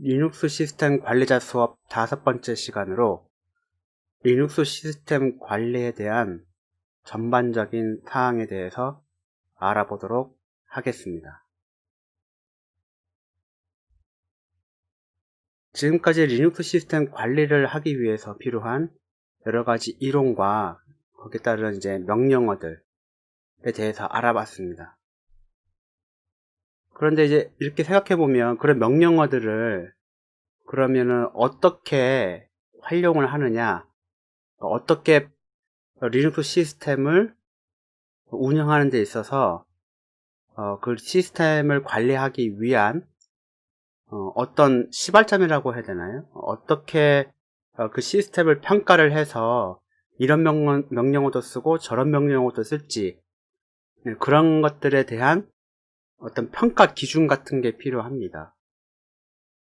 리눅스 시스템 관리자 수업 5번째 시간으로 리눅스 시스템 관리에 대한 전반적인 사항에 대해서 알아보도록 하겠습니다. 지금까지 리눅스 시스템 관리를 하기 위해서 필요한 여러가지 이론과 거기에 따른 명령어들에 대해서 알아봤습니다. 그런데 이렇게 생각해보면 그런 명령어들을 그러면은 어떻게 활용을 하느냐, 어떻게 리눅스 시스템을 운영하는 데 있어서 그 시스템을 관리하기 위한 어떤 시발점이라고 해야 되나요? 어떻게 그 시스템을 평가를 해서 이런 명령어도 쓰고 저런 명령어도 쓸지, 그런 것들에 대한 어떤 평가 기준 같은 게 필요합니다.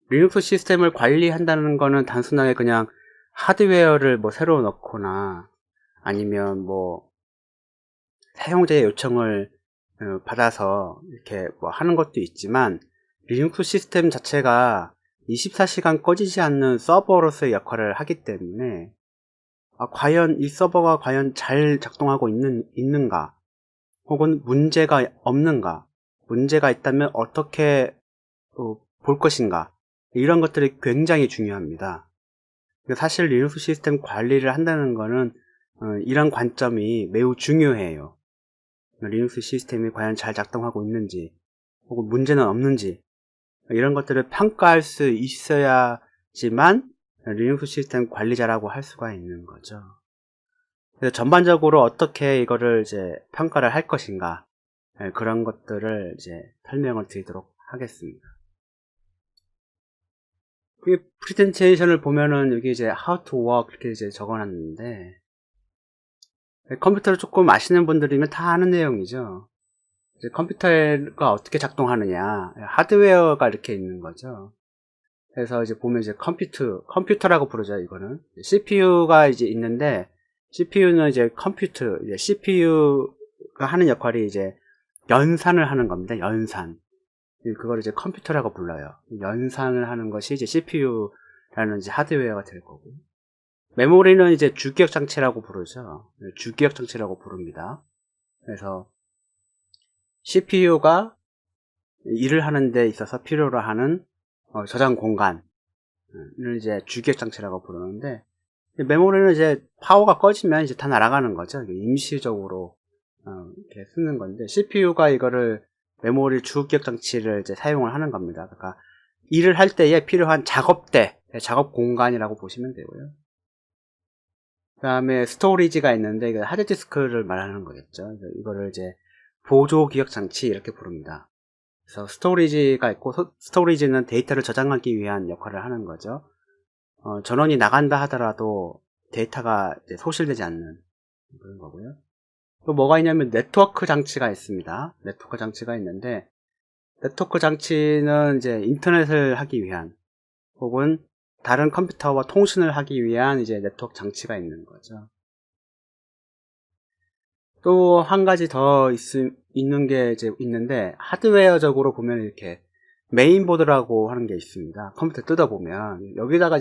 리눅스 시스템을 관리한다는 거는 단순하게 그냥 하드웨어를 새로 넣거나 아니면 사용자의 요청을 받아서 이렇게 하는 것도 있지만, 리눅스 시스템 자체가 24시간 꺼지지 않는 서버로서의 역할을 하기 때문에 과연 이 서버가 과연 잘 작동하고 있는가, 혹은 문제가 없는가, 문제가 있다면 어떻게 볼 것인가, 이런 것들이 굉장히 중요합니다. 사실 리눅스 시스템 관리를 한다는 거는 이런 관점이 매우 중요해요. 리눅스 시스템이 과연 잘 작동하고 있는지, 혹은 문제는 없는지, 이런 것들을 평가할 수 있어야지만 리눅스 시스템 관리자라고 할 수가 있는 거죠. 그래서 전반적으로 어떻게 이거를 평가를 할 것인가, 그런 것들을 설명을 드리도록 하겠습니다. 프레젠테이션을 보면은 여기 how to work 이렇게 적어놨는데, 컴퓨터를 조금 아시는 분들이면 다 아는 내용이죠. 컴퓨터가 어떻게 작동하느냐, 하드웨어가 이렇게 있는 거죠. 그래서 보면 컴퓨터라고 부르죠. 이거는 CPU가 있는데, CPU는 컴퓨터, CPU가 하는 역할이 연산을 하는 겁니다. 연산. 그걸 컴퓨터라고 불러요. 연산을 하는 것이 CPU라는 하드웨어가 될 거고, 메모리는 주기억 장치라고 부르죠. 주기억 장치라고 부릅니다. 그래서 CPU가 일을 하는 데 있어서 필요로 하는 저장 공간을 주기억 장치라고 부르는데, 메모리는 파워가 꺼지면 다 날아가는 거죠. 임시적으로 이렇게 쓰는 건데, CPU가 이거를 메모리 주기억 장치를 사용을 하는 겁니다. 그러니까 일을 할 때에 필요한 작업대, 작업 공간이라고 보시면 되고요. 그 다음에 스토리지가 있는데, 이거 하드디스크를 말하는 거겠죠. 이거를 보조 기억 장치 이렇게 부릅니다. 그래서 스토리지가 있고, 스토리지는 데이터를 저장하기 위한 역할을 하는 거죠. 전원이 나간다 하더라도 데이터가 소실되지 않는 그런 거고요. 또 뭐가 있냐면 네트워크 장치가 있습니다. 네트워크 장치가 있는데, 네트워크 장치는 인터넷을 하기 위한, 혹은 다른 컴퓨터와 통신을 하기 위한 네트워크 장치가 있는 거죠. 또 한 가지 더 있는 게 있는데, 하드웨어적으로 보면 이렇게 메인보드라고 하는 게 있습니다. 컴퓨터 뜯어보면 여기다가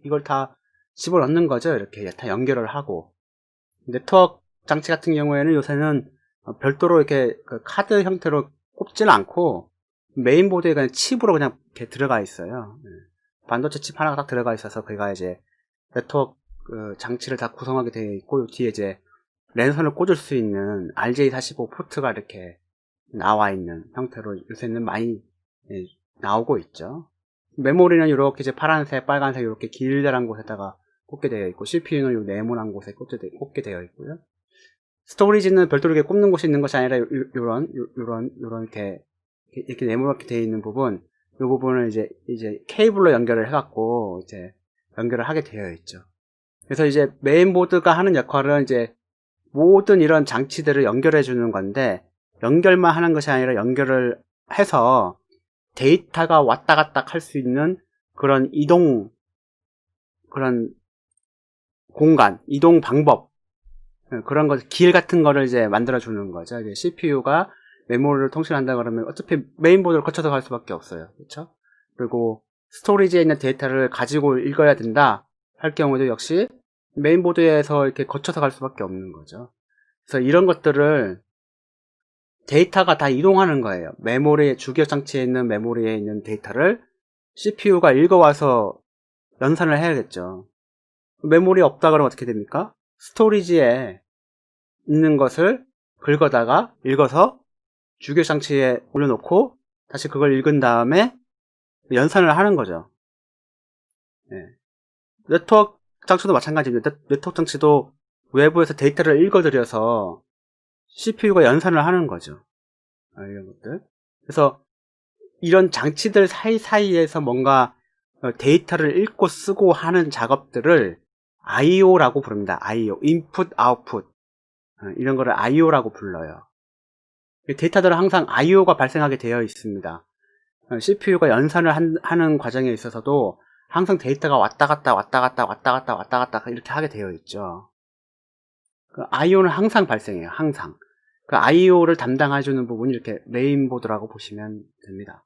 이걸 다 집어넣는 거죠. 이렇게 다 연결을 하고, 네트워크 장치 같은 경우에는 요새는 별도로 이렇게 카드 형태로 꼽지는 않고 메인보드에 그냥 칩으로 그냥 이렇게 들어가 있어요. 반도체 칩 하나가 딱 들어가 있어서 그가 네트워크 장치를 다 구성하게 되어 있고, 뒤에 랜선을 꽂을 수 있는 RJ45 포트가 이렇게 나와 있는 형태로 요새는 많이 나오고 있죠. 메모리는 이렇게 파란색, 빨간색 이렇게 길다란 곳에다가 꽂게 되어 있고, CPU는 이 네모난 곳에 꽂게 되어 있고요. 스토리지는 별도로 이렇게 꼽는 곳이 있는 것이 아니라 요런 이렇게 네모나게 되어 있는 부분, 이 부분을 케이블로 연결을 해갖고 연결을 하게 되어 있죠. 그래서 메인보드가 하는 역할은 모든 이런 장치들을 연결해 주는 건데, 연결만 하는 것이 아니라 연결을 해서 데이터가 왔다 갔다 할 수 있는 그런 그런 공간, 이동 방법, 그런 길 같은 거를 만들어 주는 거죠. CPU가 메모리를 통신한다 그러면 어차피 메인보드를 거쳐서 갈 수밖에 없어요. 그렇죠? 그리고 스토리지에 있는 데이터를 가지고 읽어야 된다 할 경우도 역시 메인보드에서 이렇게 거쳐서 갈 수밖에 없는 거죠. 그래서 이런 것들을 데이터가 다 이동하는 거예요. 메모리, 주기억 장치에 있는 메모리에 있는 데이터를 CPU가 읽어와서 연산을 해야겠죠. 메모리 없다 그러면 어떻게 됩니까? 스토리지에 있는 것을 긁어다가 읽어서 주기억 장치에 올려놓고 다시 그걸 읽은 다음에 연산을 하는 거죠. 네. 네트워크 장치도 마찬가지입니다. 네트워크 장치도 외부에서 데이터를 읽어들여서 CPU가 연산을 하는 거죠. 이런 것들. 그래서 이런 장치들 사이사이에서 뭔가 데이터를 읽고 쓰고 하는 작업들을 IO라고 부릅니다. IO, 인풋, 아웃풋. 이런 거를 IO라고 불러요. 데이터들은 항상 IO가 발생하게 되어 있습니다. CPU가 연산을 하는 과정에 있어서도 항상 데이터가 왔다 갔다 이렇게 하게 되어 있죠. IO는 항상 발생해요. 항상. 그 IO를 담당해주는 부분이 이렇게 메인보드라고 보시면 됩니다.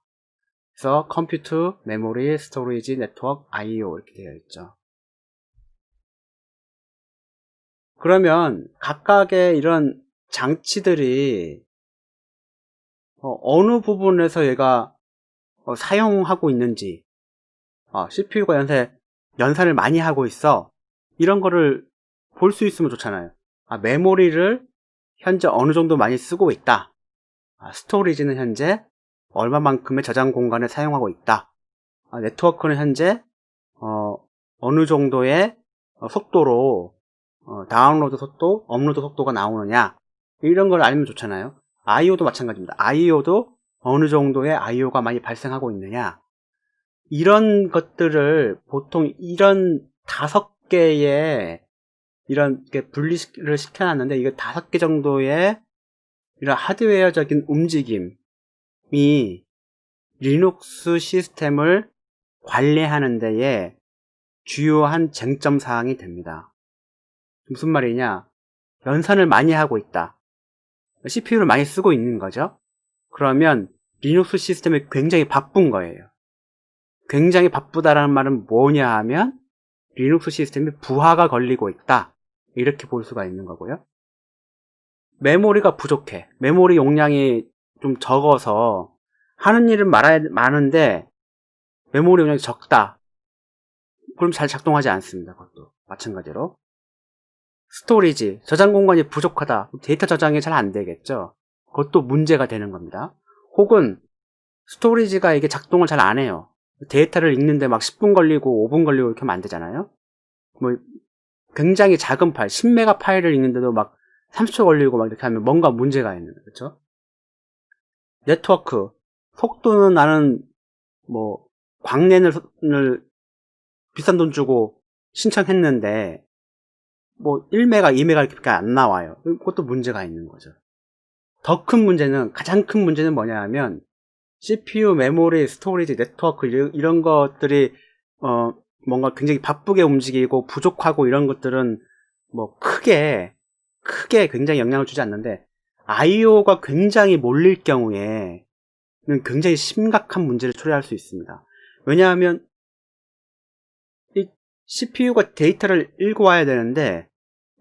그래서 컴퓨트, 메모리, 스토리지, 네트워크, IO 이렇게 되어 있죠. 그러면 각각의 이런 장치들이 어느 부분에서 얘가 사용하고 있는지, CPU가 연산을 많이 하고 있어, 이런 거를 볼 수 있으면 좋잖아요. 메모리를 현재 어느 정도 많이 쓰고 있다. 스토리지는 현재 얼마만큼의 저장 공간을 사용하고 있다. 네트워크는 현재 어느 정도의 속도로 다운로드 속도, 업로드 속도가 나오느냐, 이런 걸 알면 좋잖아요. IO도 마찬가지입니다. IO도 어느 정도의 IO가 많이 발생하고 있느냐, 이런 것들을 보통 이런 5개의 이렇게 분리를 시켜놨는데, 이게 5개 정도의 이런 하드웨어적인 움직임이 리눅스 시스템을 관리하는 데에 주요한 쟁점 사항이 됩니다. 무슨 말이냐? 연산을 많이 하고 있다. CPU를 많이 쓰고 있는 거죠. 그러면 리눅스 시스템이 굉장히 바쁜 거예요. 굉장히 바쁘다라는 말은 뭐냐 하면 리눅스 시스템이 부하가 걸리고 있다, 이렇게 볼 수가 있는 거고요. 메모리가 부족해. 메모리 용량이 좀 적어서 하는 일은 많은데 메모리 용량이 적다. 그럼 잘 작동하지 않습니다. 그것도 마찬가지로. 스토리지, 저장 공간이 부족하다. 데이터 저장이 잘 안 되겠죠. 그것도 문제가 되는 겁니다. 혹은 스토리지가 이게 작동을 잘 안 해요. 데이터를 읽는데 막 10분 걸리고 5분 걸리고 이렇게 하면 안 되잖아요. 뭐 굉장히 작은 파일, 10메가 파일을 읽는데도 막 30초 걸리고 막 이렇게 하면 뭔가 문제가 있는 거죠. 그렇죠? 네트워크, 속도는 나는 뭐 광랜을 비싼 돈 주고 신청했는데 뭐 1메가, 2메가 이렇게 안 나와요. 그것도 문제가 있는 거죠. 더 큰 문제는, 가장 큰 문제는 뭐냐 하면 CPU, 메모리, 스토리지, 네트워크 이런 것들이 뭔가 굉장히 바쁘게 움직이고 부족하고 이런 것들은 뭐 크게 굉장히 영향을 주지 않는데, IO가 굉장히 몰릴 경우에는 굉장히 심각한 문제를 초래할 수 있습니다. 왜냐하면 이 CPU가 데이터를 읽어와야 되는데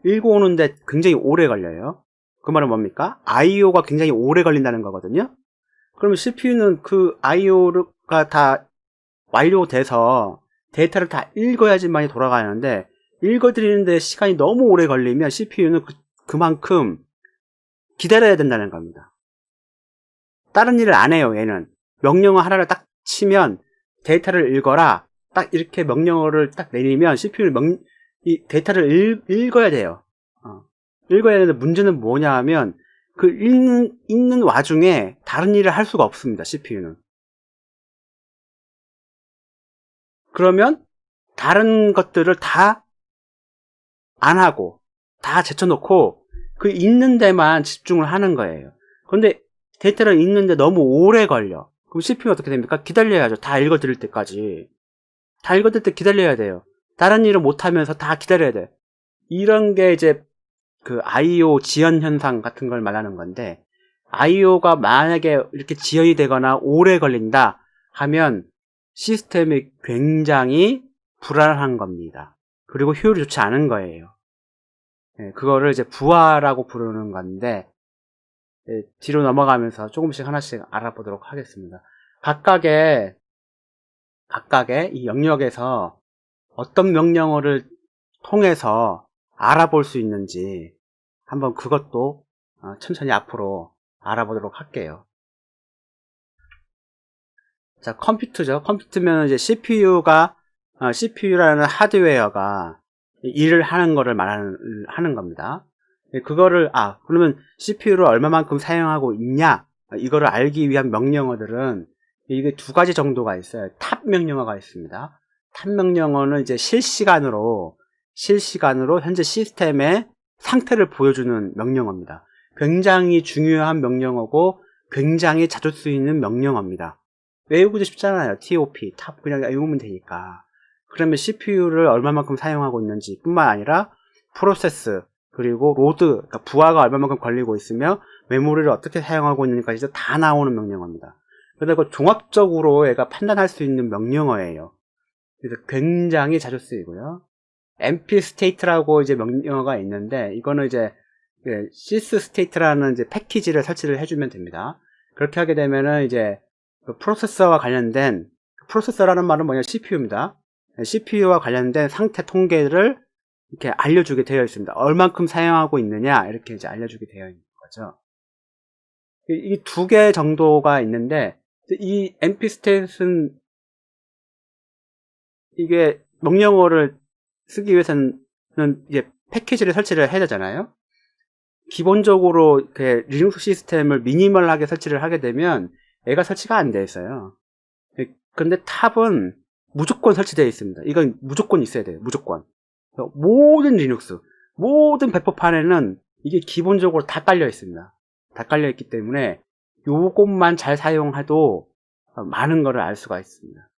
읽어오는데 굉장히 오래 걸려요. 그 말은 뭡니까? IO가 굉장히 오래 걸린다는 거거든요. 그러면 CPU는 그 IO가 다 완료돼서 데이터를 다 읽어야지만이 돌아가는데, 읽어드리는데 시간이 너무 오래 걸리면 CPU는 그만큼 기다려야 된다는 겁니다. 다른 일을 안 해요. 얘는 명령어 하나를 딱 치면 데이터를 읽어라, 딱 이렇게 명령어를 딱 내리면 CPU는 이 데이터를 읽어야 돼요. 읽어야 되는데 문제는 뭐냐 하면 그 읽는 와중에 다른 일을 할 수가 없습니다. CPU는. 그러면 다른 것들을 다 안 하고 다 제쳐놓고 그 읽는 데만 집중을 하는 거예요. 그런데 데이터를 읽는데 너무 오래 걸려. 그럼 CPU가 어떻게 됩니까? 기다려야죠. 다 읽어드릴 때까지. 다 읽어드릴 때 기다려야 돼요. 다른 일을 못하면서 다 기다려야 돼. 이런 게 이제 그 IO 지연 현상 같은 걸 말하는 건데, IO가 만약에 이렇게 지연이 되거나 오래 걸린다 하면 시스템이 굉장히 불안한 겁니다. 그리고 효율이 좋지 않은 거예요. 그거를 이제 부하라고 부르는 건데, 뒤로 넘어가면서 조금씩 하나씩 알아보도록 하겠습니다. 각각의 이 영역에서 어떤 명령어를 통해서 알아볼 수 있는지 한번 그것도 천천히 앞으로 알아보도록 할게요. 자, 컴퓨터죠. 컴퓨터면 이제 CPU라는 하드웨어가 일을 하는 거를 하는 겁니다. 그거를, 그러면 CPU를 얼마만큼 사용하고 있냐? 이거를 알기 위한 명령어들은 이게 두 가지 정도가 있어요. 탑 명령어가 있습니다. 탑 명령어는 이제 실시간으로 현재 시스템의 상태를 보여주는 명령어입니다. 굉장히 중요한 명령어고 굉장히 자주 쓰이는 명령어입니다. 외우기도 쉽잖아요. TOP, 탑 그냥 외우면 되니까. 그러면 CPU를 얼마만큼 사용하고 있는지 뿐만 아니라 프로세스 그리고 로드, 그러니까 부하가 얼마만큼 걸리고 있으며 메모리를 어떻게 사용하고 있는지까지 다 나오는 명령어입니다. 그래서 종합적으로 얘가 판단할 수 있는 명령어예요. 그래서 굉장히 자주 쓰이고요. MP state라고 이제 명령어가 있는데 이거는 이제 sys state라는 이제 패키지를 설치를 해주면 됩니다. 그렇게 하게 되면은 이제 프로세서와 관련된 프로세서라는 말은 뭐냐 CPU입니다. CPU와 관련된 상태 통계를 이렇게 알려주게 되어 있습니다. 얼만큼 사용하고 있느냐 이렇게 이제 알려주게 되어 있는 거죠. 이 두 개 정도가 있는데 이 MP state는 이게 명령어를 쓰기 위해서는 이제 패키지를 설치를 해야 되잖아요. 기본적으로 이렇게 리눅스 시스템을 미니멀하게 설치를 하게 되면 얘가 설치가 안 돼 있어요. 근데 탑은 무조건 설치되어 있습니다. 이건 무조건 있어야 돼요. 무조건. 모든 리눅스, 모든 배포판에는 이게 기본적으로 다 깔려 있습니다. 다 깔려 있기 때문에 요것만 잘 사용해도 많은 거를 알 수가 있습니다.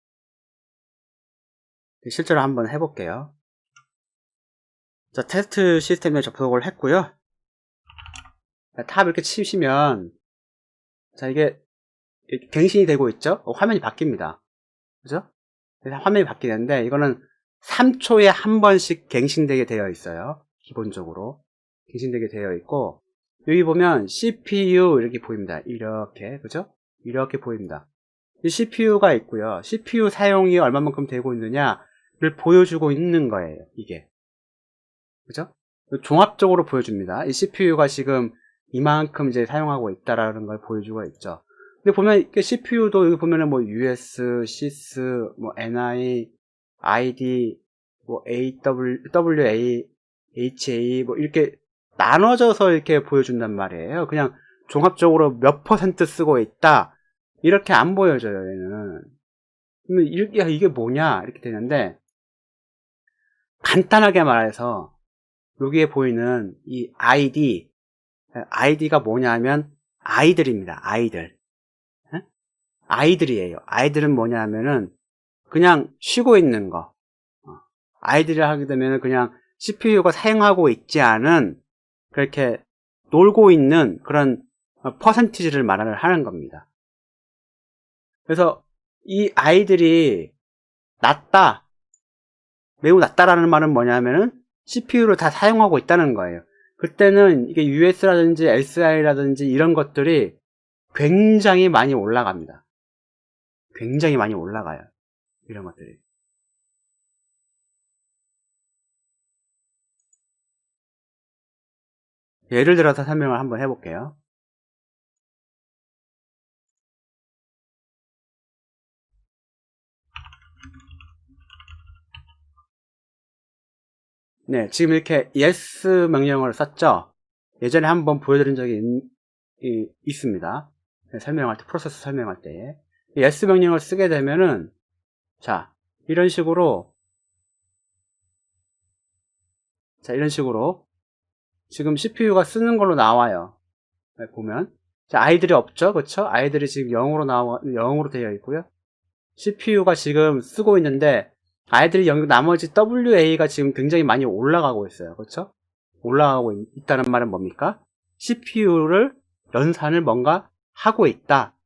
실제로 한번 해볼게요. 자, 테스트 시스템에 접속을 했고요. 탑 이렇게 치시면 자, 이게 갱신이 되고 있죠? 화면이 바뀝니다. 그죠? 그래서 화면이 바뀌는데 이거는 3초에 한 번씩 갱신되게 되어 있어요. 기본적으로 갱신되게 되어 있고 여기 보면 CPU 이렇게 보입니다. 이렇게 그죠? 이렇게 보입니다. 이 CPU가 있고요. CPU 사용이 얼마만큼 되고 있느냐를 보여주고 있는 거예요. 이게 그죠? 종합적으로 보여줍니다. 이 CPU가 지금 이만큼 이제 사용하고 있다라는 걸 보여주고 있죠. 근데 보면 CPU도 여기 보면은 뭐 US, sys, 뭐 NI, ID, 뭐 WA, HA 뭐 이렇게 나눠져서 이렇게 보여준단 말이에요. 그냥 종합적으로 몇 % 쓰고 있다 이렇게 안 보여줘요. 얘는. 그러면 이게 뭐냐 이렇게 되는데 간단하게 말해서 여기에 보이는 이 ID가 뭐냐면 아이들입니다. 아이들이에요. 아이들은 뭐냐면은 그냥 쉬고 있는 거. 아이들을 하게 되면 그냥 CPU가 사용하고 있지 않은 그렇게 놀고 있는 그런 퍼센티지를 말을 하는 겁니다. 그래서 이 아이들이 낮다, 매우 낮다라는 말은 뭐냐면은 CPU를 다 사용하고 있다는 거예요. 그때는 이게 US라든지 SI라든지 이런 것들이 굉장히 많이 올라갑니다. 굉장히 많이 올라가요. 이런 것들이. 예를 들어서 설명을 한번 해볼게요. 네, 지금 이렇게 yes 명령어를 썼죠? 예전에 한번 보여드린 적이 있습니다. 설명할 때, 프로세스 설명할 때. yes 명령어를 쓰게 되면은, 자, 이런 식으로, 지금 CPU가 쓰는 걸로 나와요. 보면. 자, 아이들이 없죠? 그쵸? 아이들이 지금 0으로 되어 있고요. CPU가 지금 쓰고 있는데, 아이들이 나머지 WA가 지금 굉장히 많이 올라가고 있어요. 그렇죠? 올라가고 있다는 말은 뭡니까? CPU를 연산을 뭔가 하고 있다.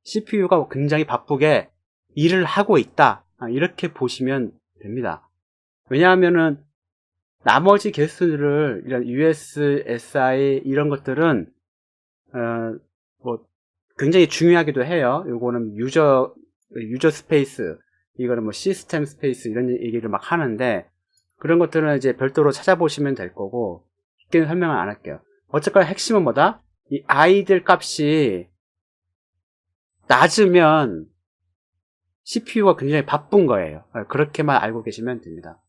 CPU가 굉장히 바쁘게 일을 하고 있다. 이렇게 보시면 됩니다. 왜냐하면은 나머지 개수들을 이런 US, SI 이런 것들은 뭐 굉장히 중요하기도 해요. 요거는 유저 스페이스, 이거는 뭐 시스템 스페이스 이런 얘기를 막 하는데 그런 것들은 이제 별도로 찾아보시면 될 거고 쉽게는 설명을 안 할게요. 어쨌거나 핵심은 뭐다? 이 아이들 값이 낮으면 CPU가 굉장히 바쁜 거예요. 그렇게만 알고 계시면 됩니다.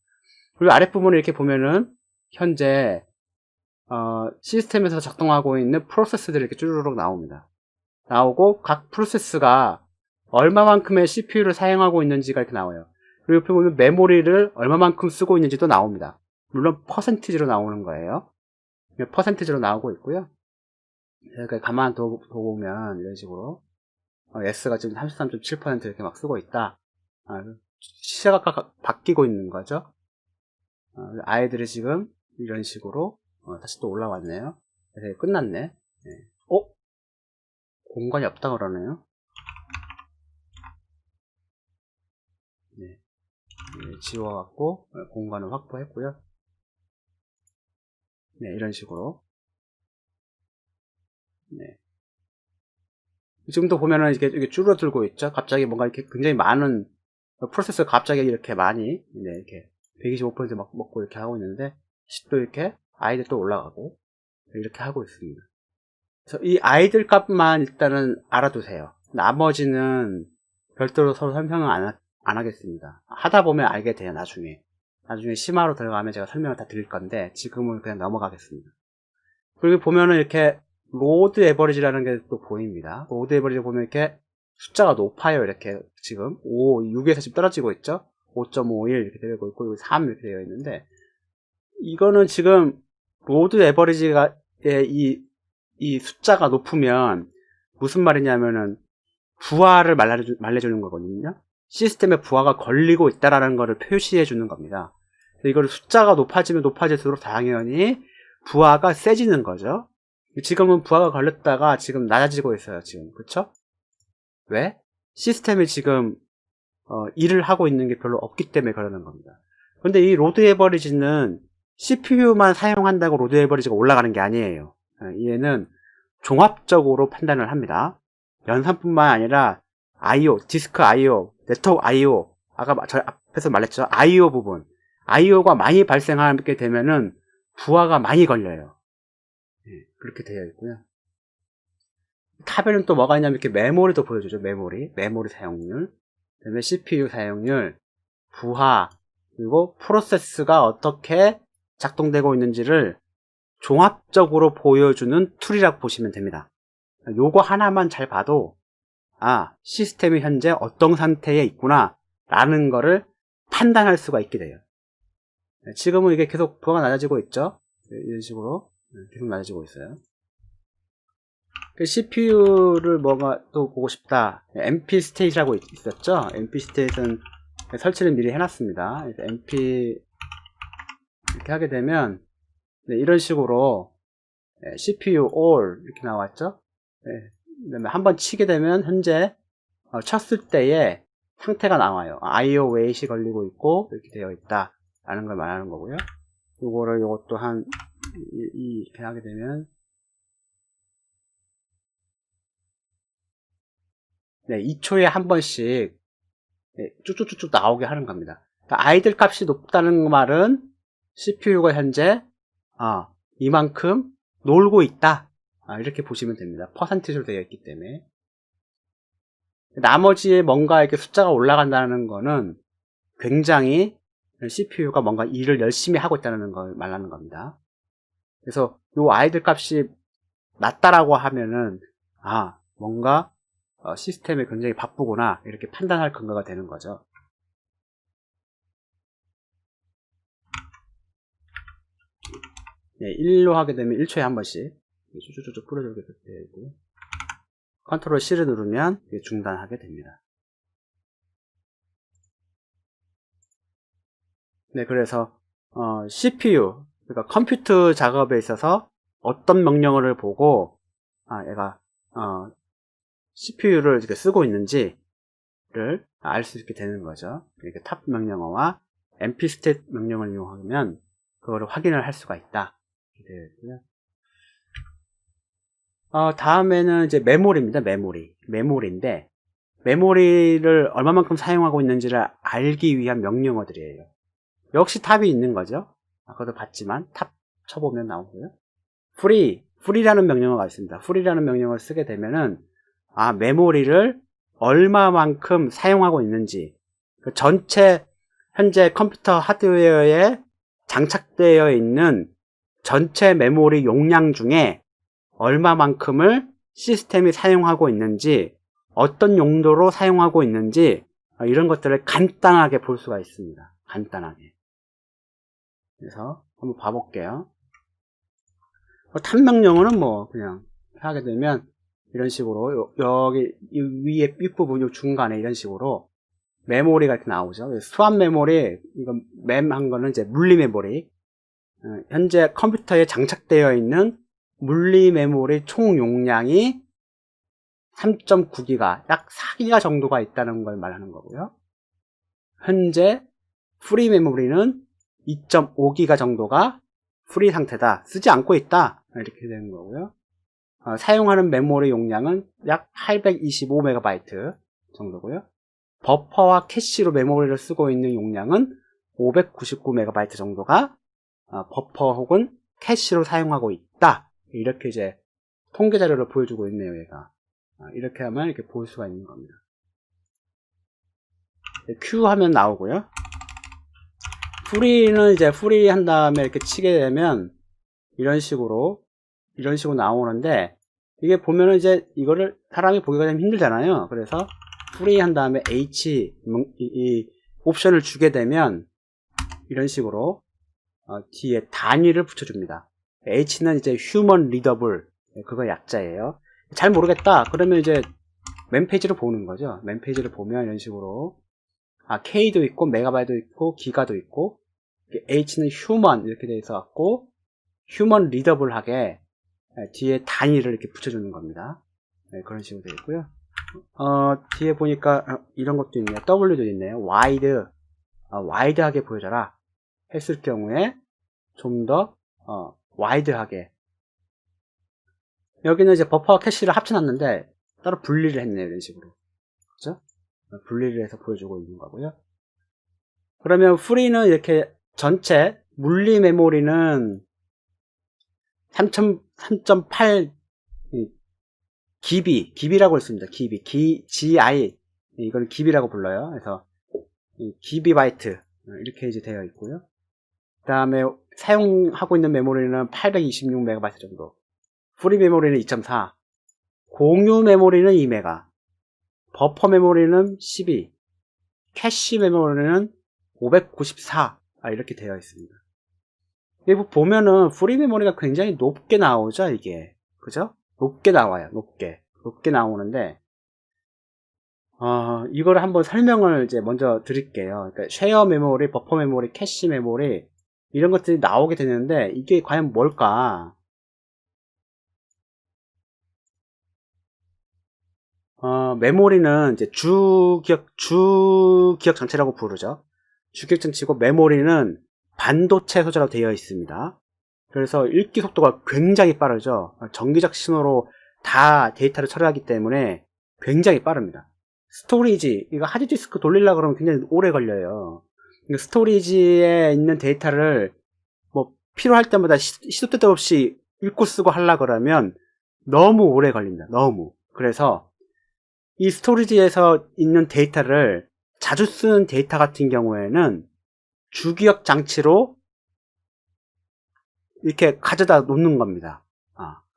그리고 아랫부분을 이렇게 보면은 현재 시스템에서 작동하고 있는 프로세스들이 이렇게 쭈르륵 나옵니다. 나오고 각 프로세스가 얼마만큼의 CPU를 사용하고 있는지가 이렇게 나와요. 그리고 옆에 보면 메모리를 얼마만큼 쓰고 있는지도 나옵니다. 물론 퍼센티지로 나오는 거예요. 퍼센티지로 나오고 있고요. 이렇게 가만 둬 보면 이런 식으로 S가 지금 33.7% 이렇게 막 쓰고 있다. 시야가 바뀌고 있는 거죠. 아이들이 지금 이런 식으로 다시 또 올라왔네요. 그래서 끝났네. 네. 공간이 없다 그러네요. 네. 지워갖고 공간을 확보했고요. 네, 이런 식으로. 네. 지금도 보면은 이게 줄어들고 있죠. 갑자기 뭔가 이렇게 굉장히 많은 프로세스가 갑자기 이렇게 많이, 네, 이렇게 125% 막 먹고 이렇게 하고 있는데, 또 이렇게 아이들 또 올라가고, 이렇게 하고 있습니다. 그래서 이 아이들 값만 일단은 알아두세요. 나머지는 별도로 서로 설명을 안 하겠습니다. 하다 보면 알게 돼요, 나중에. 나중에 심화로 들어가면 제가 설명을 다 드릴 건데, 지금은 그냥 넘어가겠습니다. 그리고 보면은 이렇게 로드 에버리지라는 게 또 보입니다. 로드 에버리지 보면 이렇게 숫자가 높아요. 이렇게 지금 6에서 지금 떨어지고 있죠. 5.51 이렇게 되고 있고 3 이렇게 되어 있는데 이거는 지금 로드 에버리지가 이 숫자가 높으면 무슨 말이냐면은 부하를 말해주는 거거든요. 시스템에 부하가 걸리고 있다라는 것을 표시해 주는 겁니다. 이거를 숫자가 높아지면 높아질수록 당연히 부하가 세지는 거죠. 지금은 부하가 걸렸다가 지금 낮아지고 있어요. 지금 그쵸? 왜? 시스템이 지금 일을 하고 있는 게 별로 없기 때문에 그러는 겁니다. 근데 이 로드 에버리지는 CPU만 사용한다고 로드 에버리지가 올라가는 게 아니에요. 얘는 종합적으로 판단을 합니다. 연산뿐만 아니라 I/O, 디스크 I/O, 네트워크 I/O, 아까 저 앞에서 말했죠. I/O 부분, I/O가 많이 발생하게 되면은 부하가 많이 걸려요. 그렇게 되어 있고요. 탑에는 또 뭐가 있냐면 이렇게 메모리도 보여주죠. 메모리 사용률, 그다음에 CPU 사용률, 부하, 그리고 프로세스가 어떻게 작동되고 있는지를 종합적으로 보여주는 툴이라고 보시면 됩니다. 요거 하나만 잘 봐도 시스템이 현재 어떤 상태에 있구나 라는 거를 판단할 수가 있게 돼요. 지금은 이게 계속 부하가 낮아지고 있죠. 이런 식으로 계속 낮아지고 있어요. CPU를 뭐가 또 보고 싶다. MP 스테이트라고 있었죠. MP 스테이트는 설치를 미리 해놨습니다. MP 이렇게 하게 되면 이런 식으로 CPU all 이렇게 나왔죠. 그다음에 한번 치게 되면 현재 쳤을 때의 상태가 나와요. IO 웨이트이 걸리고 있고 이렇게 되어 있다 라는 걸 말하는 거고요. 요것도 한 이렇게 하게 되면 2초에 한 번씩 쭉쭉쭉쭉 나오게 하는 겁니다. 그러니까 아이들 값이 높다는 말은 CPU가 현재 이만큼 놀고 있다 이렇게 보시면 됩니다. 퍼센티지로 되어 있기 때문에. 나머지에 뭔가 이렇게 숫자가 올라간다는 거는 굉장히 CPU가 뭔가 일을 열심히 하고 있다는 걸 말하는 겁니다. 그래서 요 아이들 값이 낮다라고 하면은 뭔가 시스템이 굉장히 바쁘구나 이렇게 판단할 근거가 되는 거죠. 네, 1로 하게 되면 1초에 한 번씩 쭉쭉쭉 뿌려주게 되고 컨트롤 C를 누르면 중단하게 됩니다. 네, 그래서 CPU 그러니까 컴퓨터 작업에 있어서 어떤 명령어를 보고 얘가 CPU를 이렇게 쓰고 있는지 알 수 있게 되는 거죠. 이렇게 탑 명령어와 npstat 명령을 이용하면 그거를 확인을 할 수가 있다. 이렇게 되어 있고요. 다음에는 이제 메모리입니다. 메모리인데 메모리를 얼마만큼 사용하고 있는지를 알기 위한 명령어들이에요. 역시 탑이 있는 거죠. 아까도 봤지만 탑 쳐보면 나오고요. free라는 명령어가 있습니다. free라는 명령어를 쓰게 되면은 메모리를 얼마만큼 사용하고 있는지, 그 전체 현재 컴퓨터 하드웨어에 장착되어 있는 전체 메모리 용량 중에 얼마만큼을 시스템이 사용하고 있는지, 어떤 용도로 사용하고 있는지, 이런 것들을 간단하게 볼 수가 있습니다. 간단하게. 그래서 한번 봐볼게요. 탑 명령어는 뭐 그냥 하게 되면 이런 식으로 여기 위에 윗부분 요 중간에 이런 식으로 메모리가 이렇게 나오죠. 수압 메모리, 이거 맴한 거는 이제 물리 메모리. 현재 컴퓨터에 장착되어 있는 물리 메모리 총 용량이 3.9기가, 약 4기가 정도가 있다는 걸 말하는 거고요. 현재 프리 메모리는 2.5기가 정도가 프리 상태다. 쓰지 않고 있다. 이렇게 되는 거고요. 사용하는 메모리 용량은 약 825MB 정도고요. 버퍼와 캐시로 메모리를 쓰고 있는 용량은 599MB 정도가 버퍼 혹은 캐시로 사용하고 있다. 이렇게 이제 통계 자료를 보여주고 있네요, 얘가. 이렇게 하면 이렇게 볼 수가 있는 겁니다. Q 하면 나오고요. 프리는 이제 프리 한 다음에 이렇게 치게 되면 이런 식으로 나오는데, 이게 보면은 이제 이거를 사람이 보기가 좀 힘들잖아요. 그래서 프리 한 다음에 H 이 옵션을 주게 되면 이런 식으로 뒤에 단위를 붙여줍니다. H는 이제 Human Readable, 그거 약자예요. 잘 모르겠다 그러면 이제 맨 페이지를 보는 거죠. 맨 페이지를 보면 이런 식으로 K도 있고 메가바이트도 있고 기가도 있고, H는 Human 이렇게 되어 있어 갖고 Human Readable하게 뒤에 단위를 이렇게 붙여주는 겁니다. 그런 식으로 되어 있고요. 뒤에 보니까 이런 것도 있네요. W도 있네요. 와이드하게 보여줘라 했을 경우에 좀 더 와이드하게. 여기는 이제 버퍼와 캐시를 합쳐놨는데 따로 분리를 했네요. 이런 식으로. 그죠? 분리를 해서 보여주고 있는 거고요. 그러면 프리는 이렇게 전체 물리 메모리는 3.8 기비라고 있습니다. GI, 이걸 기비라고 불러요. 그래서 기비바이트 이렇게 이제 되어 있고요. 그 다음에 사용하고 있는 메모리는 826MB 정도, 프리 메모리는 2.4, 공유 메모리는 2메가, 버퍼 메모리는 12, 캐시 메모리는 594, 이렇게 되어 있습니다. 이거 보면은 프리 메모리가 굉장히 높게 나오죠, 이게. 그죠? 높게 나와요, 높게 나오는데, 이걸 한번 설명을 이제 먼저 드릴게요. 그러니까 쉐어 메모리, 버퍼 메모리, 캐시 메모리, 이런 것들이 나오게 되는데, 이게 과연 뭘까? 메모리는 이제 주기억 장치라고 부르죠. 주기억 장치고, 메모리는 반도체 소재로 되어 있습니다. 그래서 읽기 속도가 굉장히 빠르죠. 전기적 신호로 다 데이터를 처리하기 때문에 굉장히 빠릅니다. 스토리지, 이거 하드디스크 돌리려고 그러면 굉장히 오래 걸려요. 스토리지에 있는 데이터를 뭐 필요할 때마다 시도 때도 없이 읽고 쓰고 하려고 그러면 너무 오래 걸립니다. 너무. 그래서 이 스토리지에서 있는 데이터를 자주 쓰는 데이터 같은 경우에는 주기억 장치로 이렇게 가져다 놓는 겁니다.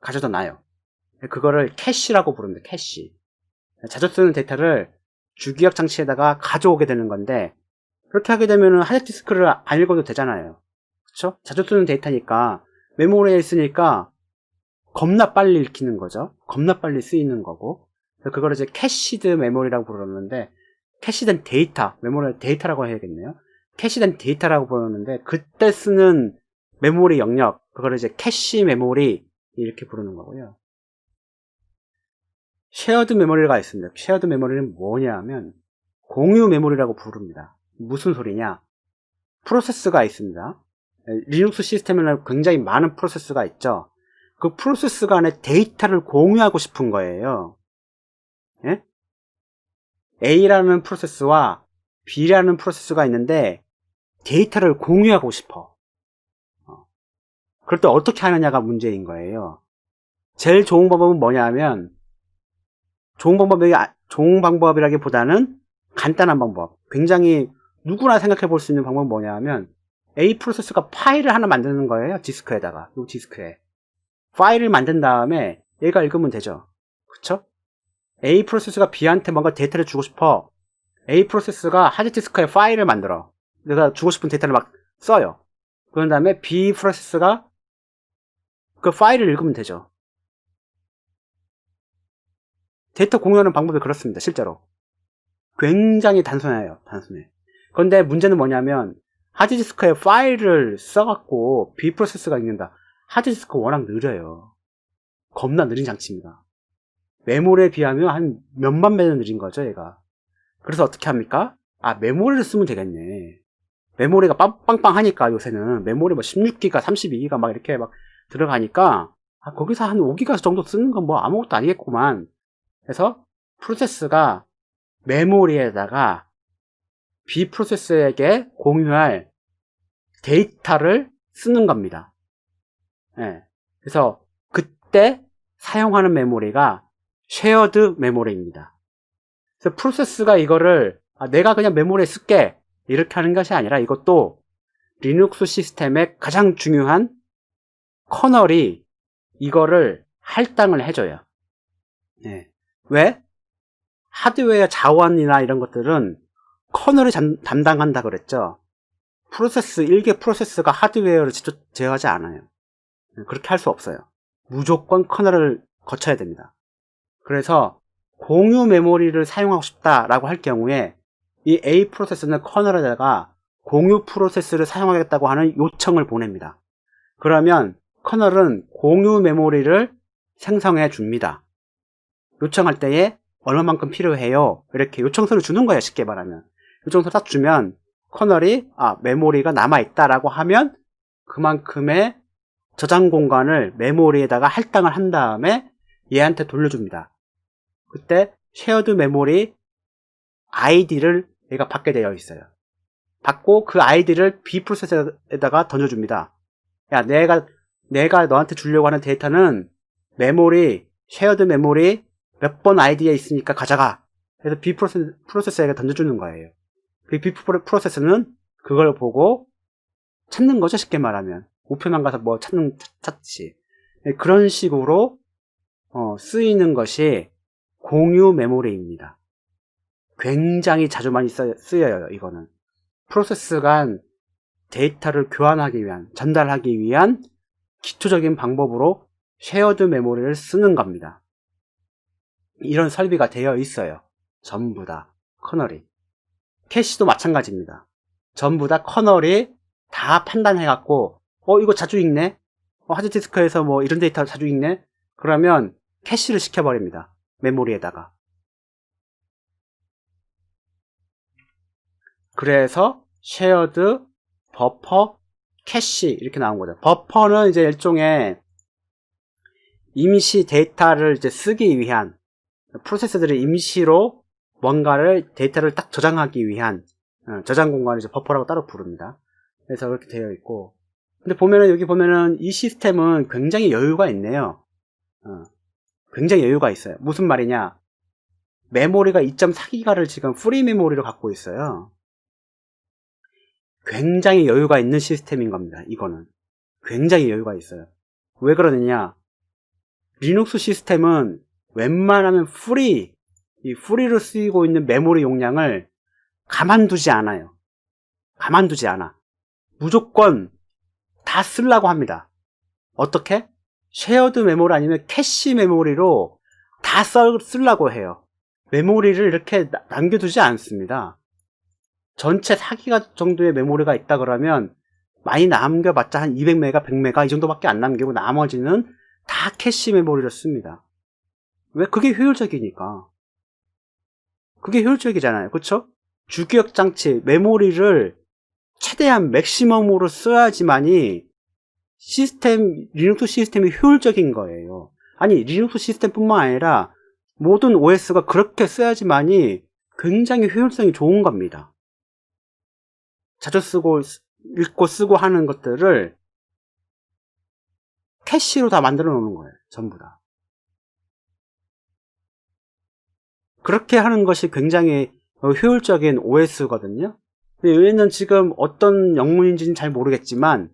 가져다 놔요. 그거를 캐시라고 부릅니다. 캐시. 자주 쓰는 데이터를 주기억 장치에다가 가져오게 되는 건데, 그렇게 하게 되면 하드디스크를 안 읽어도 되잖아요. 그쵸? 자주 쓰는 데이터니까 메모리에 있으니까 겁나 빨리 읽히는 거죠. 겁나 빨리 쓰이는 거고. 그걸 이제 캐시드 메모리라고 부르는데, 캐시된 데이터, 메모리 데이터라고 해야겠네요. 캐시된 데이터라고 부르는데, 그때 쓰는 메모리 영역, 그걸 이제 캐시 메모리 이렇게 부르는 거고요. 쉐어드 메모리가 있습니다. 쉐어드 메모리는 뭐냐 하면, 공유 메모리라고 부릅니다. 무슨 소리냐? 프로세스가 있습니다. 리눅스 시스템에는 굉장히 많은 프로세스가 있죠. 그 프로세스 간에 데이터를 공유하고 싶은 거예요. 예? A라는 프로세스와 B라는 프로세스가 있는데 데이터를 공유하고 싶어. 그럴 때 어떻게 하느냐가 문제인 거예요. 제일 좋은 방법은 뭐냐면, 좋은 방법이라기보다는 간단한 방법. 굉장히 누구나 생각해 볼 수 있는 방법은 뭐냐면, A 프로세스가 파일을 하나 만드는 거예요. 디스크에다가. 이 디스크에. 파일을 만든 다음에 얘가 읽으면 되죠. 그쵸? A 프로세스가 B한테 뭔가 데이터를 주고 싶어. A 프로세스가 하드디스크에 파일을 만들어. 내가 주고 싶은 데이터를 막 써요. 그런 다음에 B 프로세스가 그 파일을 읽으면 되죠. 데이터 공유하는 방법이 그렇습니다. 실제로. 굉장히 단순해요. 단순해. 그런데 문제는 뭐냐면 하드디스크에 파일을 써갖고 B 프로세스가 읽는다. 하드디스크가 워낙 느려요. 겁나 느린 장치입니다. 메모리에 비하면 한 몇만 배는 느린 거죠, 얘가. 그래서 어떻게 합니까? 아, 메모리를 쓰면 되겠네. 메모리가 빵빵하니까 요새는 메모리 뭐 16기가, 32기가 막 이렇게 막 들어가니까 아, 거기서 한 5기가 정도 쓰는 건 뭐 아무것도 아니겠구만. 그래서 프로세스가 메모리에다가 B 프로세스에게 공유할 데이터를 쓰는 겁니다. 예. 그래서 그때 사용하는 메모리가 쉐어드 메모리입니다. 그래서 프로세스가 이거를 아, 내가 그냥 메모리에 쓸게 이렇게 하는 것이 아니라 이것도 리눅스 시스템의 가장 중요한 커널이 이거를 할당을 해줘요. 예. 왜? 하드웨어 자원이나 이런 것들은 커널이 담당한다 그랬죠. 프로세스, 일개 프로세스가 하드웨어를 직접 제어하지 않아요. 그렇게 할 수 없어요. 무조건 커널을 거쳐야 됩니다. 그래서 공유 메모리를 사용하고 싶다라고 할 경우에 이 A 프로세스는 커널에다가 공유 프로세스를 사용하겠다고 하는 요청을 보냅니다. 그러면 커널은 공유 메모리를 생성해 줍니다. 요청할 때에 얼마만큼 필요해요? 이렇게 요청서를 주는 거예요. 쉽게 말하면. 요청서 딱 주면 커널이 아, 메모리가 남아있다라고 하면 그만큼의 저장 공간을 메모리에다가 할당을 한 다음에 얘한테 돌려줍니다. 그때 쉐어드 메모리 아이디를 얘가 받게 되어 있어요. 받고 그 아이디를 B 프로세스에다가 던져줍니다. 야, 내가 너한테 주려고 하는 데이터는 메모리, 쉐어드 메모리 몇 번 아이디에 있으니까 가져가. 그래서 B 프로세스에게 던져주는 거예요. 그 B 프로세스는 그걸 보고 찾는 거죠. 쉽게 말하면. 우편만 가서 뭐 찾지. 그런 식으로 쓰이는 것이 공유 메모리입니다. 굉장히 자주 많이 쓰여요. 이거는. 프로세스 간 데이터를 교환하기 위한, 전달하기 위한 기초적인 방법으로 쉐어드 메모리를 쓰는 겁니다. 이런 설비가 되어 있어요. 전부 다 커널이. 캐시도 마찬가지입니다. 전부 다 커널이 다 판단해갖고 이거 자주 읽네? 하드디스크에서 뭐 이런 데이터 자주 읽네? 그러면 캐시를 시켜버립니다. 메모리에다가. 그래서 쉐어드, 버퍼, 캐시 이렇게 나온 거죠. 버퍼는 이제 일종의 임시 데이터를 이제 쓰기 위한 프로세스들이 임시로 뭔가를 데이터를 딱 저장하기 위한 저장 공간을 이제 버퍼라고 따로 부릅니다. 그래서 그렇게 되어 있고, 근데 보면은 여기 보면은 이 시스템은 굉장히 여유가 있네요. 굉장히 여유가 있어요. 무슨 말이냐? 메모리가 2.4기가를 지금 프리 메모리로 갖고 있어요. 굉장히 여유가 있는 시스템인 겁니다. 이거는 굉장히 여유가 있어요. 왜 그러느냐? 리눅스 시스템은 웬만하면 이 프리로 쓰이고 있는 메모리 용량을 가만두지 않아요. 가만두지 않아. 무조건 다 쓰려고 합니다. 어떻게? 쉐어드 메모리 아니면 캐시 메모리로 다 쓰려고 해요. 메모리를 이렇게 남겨두지 않습니다. 전체 4기가 정도의 메모리가 있다 그러면 많이 남겨봤자 한 200메가, 100메가 이 정도밖에 안 남기고 나머지는 다 캐시 메모리를 씁니다. 왜? 그게 효율적이니까. 그게 효율적이잖아요. 그쵸? 주기억 장치, 메모리를 최대한 맥시멈으로 써야지만이 리눅스 시스템이 효율적인 거예요. 아니, 리눅스 시스템뿐만 아니라 모든 OS가 그렇게 써야지만이 굉장히 효율성이 좋은 겁니다. 자주 쓰고, 읽고 쓰고 하는 것들을 캐시로 다 만들어 놓는 거예요. 전부 다. 그렇게 하는 것이 굉장히 효율적인 OS거든요. 얘는 지금 어떤 영문인지는 잘 모르겠지만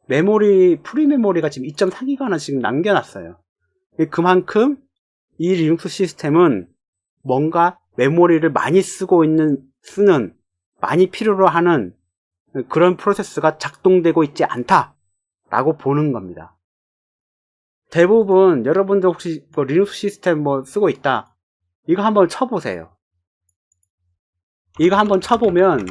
프리 메모리가 지금 2.4기가나 지금 남겨놨어요. 그만큼 이 리눅스 시스템은 뭔가 메모리를 많이 쓰는 많이 필요로 하는 그런 프로세스가 작동되고 있지 않다라고 보는 겁니다. 대부분 여러분들 혹시 리눅스 시스템 쓰고 있다, 이거 한번 쳐보세요. 이거 한번 쳐보면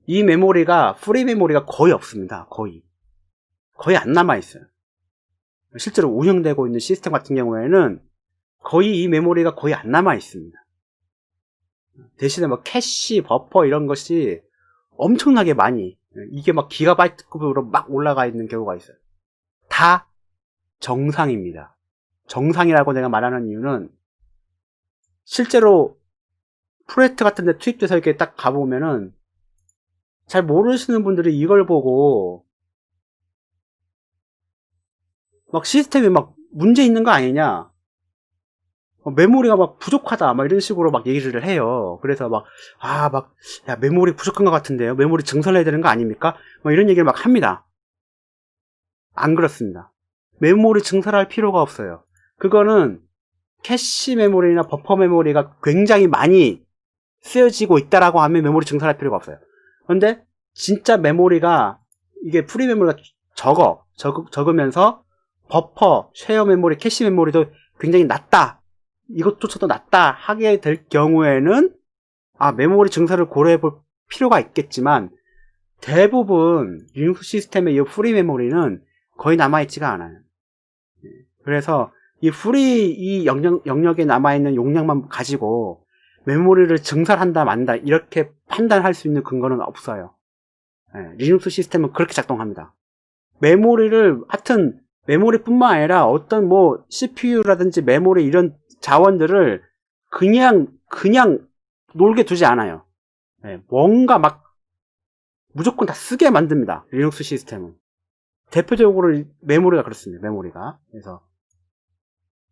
이 프리 메모리가 거의 없습니다. 거의 안 남아있어요. 실제로 운영되고 있는 시스템 같은 경우에는 거의 이 메모리가 거의 안 남아있습니다. 대신에 캐시, 버퍼 이런 것이 엄청나게 많이, 이게 기가바이트급으로 막 올라가 있는 경우가 있어요. 다 정상입니다. 정상이라고 내가 말하는 이유는 실제로 프로젝트 같은 데 투입돼서 이렇게 딱 가보면은 잘 모르시는 분들이 이걸 보고 시스템이 문제 있는 거 아니냐, 메모리가 부족하다 이런 식으로 얘기를 해요. 그래서 야, 메모리 부족한 것 같은데요, 메모리 증설해야 되는 거 아닙니까? 이런 얘기를 합니다. 안 그렇습니다. 메모리 증설할 필요가 없어요. 그거는 캐시 메모리나 버퍼 메모리가 굉장히 많이 쓰여지고 있다라고 하면 메모리 증설할 필요가 없어요. 그런데 진짜 메모리가, 이게 프리 메모리가 적으면서 버퍼, 쉐어 메모리, 캐시 메모리도 굉장히 낮다, 이것조차도 낮다 하게 될 경우에는 메모리 증설을 고려해 볼 필요가 있겠지만, 대부분 리눅스 시스템의 이 프리 메모리는 거의 남아있지가 않아요. 그래서 이 영역에 남아있는 용량만 가지고 메모리를 증설한다 만다 이렇게 판단할 수 있는 근거는 없어요. 리눅스 시스템은 그렇게 작동합니다. 하여튼 메모리뿐만 아니라 어떤 CPU라든지 메모리 이런 자원들을 그냥 놀게 두지 않아요. 뭔가 무조건 다 쓰게 만듭니다. 리눅스 시스템은. 대표적으로 메모리가 그렇습니다. 메모리가. 그래서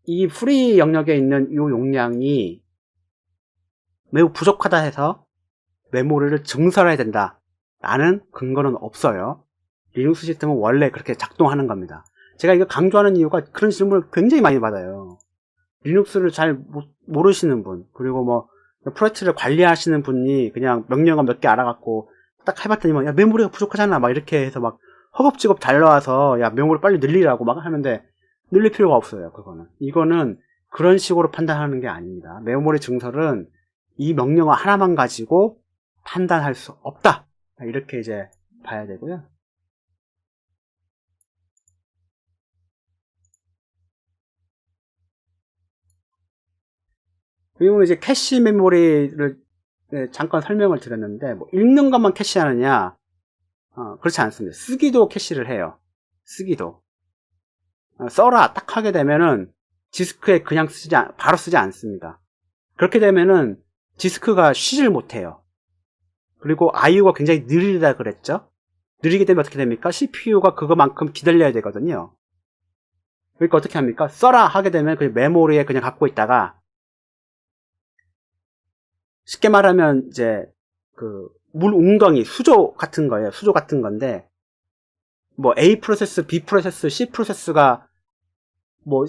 이 프리 영역에 있는 이 용량이 매우 부족하다 해서 메모리를 증설해야 된다 라는 근거는 없어요. 리눅스 시스템은 원래 그렇게 작동하는 겁니다. 제가 이거 강조하는 이유가 그런 질문을 굉장히 많이 받아요. 리눅스를 잘 모르시는 분, 그리고 프로젝트를 관리하시는 분이 그냥 명령어 몇 개 알아갖고 딱 해봤더니 야, 메모리가 부족하잖아 이렇게 해서 허겁지겁 달려와서 야, 메모리 빨리 늘리라고 하는데 늘릴 필요가 없어요. 이거는 그런 식으로 판단하는 게 아닙니다. 메모리 증설은 이 명령어 하나만 가지고 판단할 수 없다, 이렇게 이제 봐야 되고요. 그리고 이제 캐시 메모리를 잠깐 설명을 드렸는데, 읽는 것만 캐시하느냐? 그렇지 않습니다. 쓰기도 캐시를 해요. 쓰기도. 써라 딱 하게 되면은 디스크에 그냥 바로 쓰지 않습니다. 그렇게 되면은 디스크가 쉬질 못해요. 그리고 IO가 굉장히 느리다 그랬죠? 느리게 되면 어떻게 됩니까? CPU가 그거만큼 기다려야 되거든요. 그러니까 어떻게 합니까? 써라 하게 되면 그냥 메모리에 그냥 갖고 있다가, 쉽게 말하면 이제 물 웅덩이, 수조 같은 거예요. 수조 같은 건데, A 프로세스, B 프로세스, C 프로세스가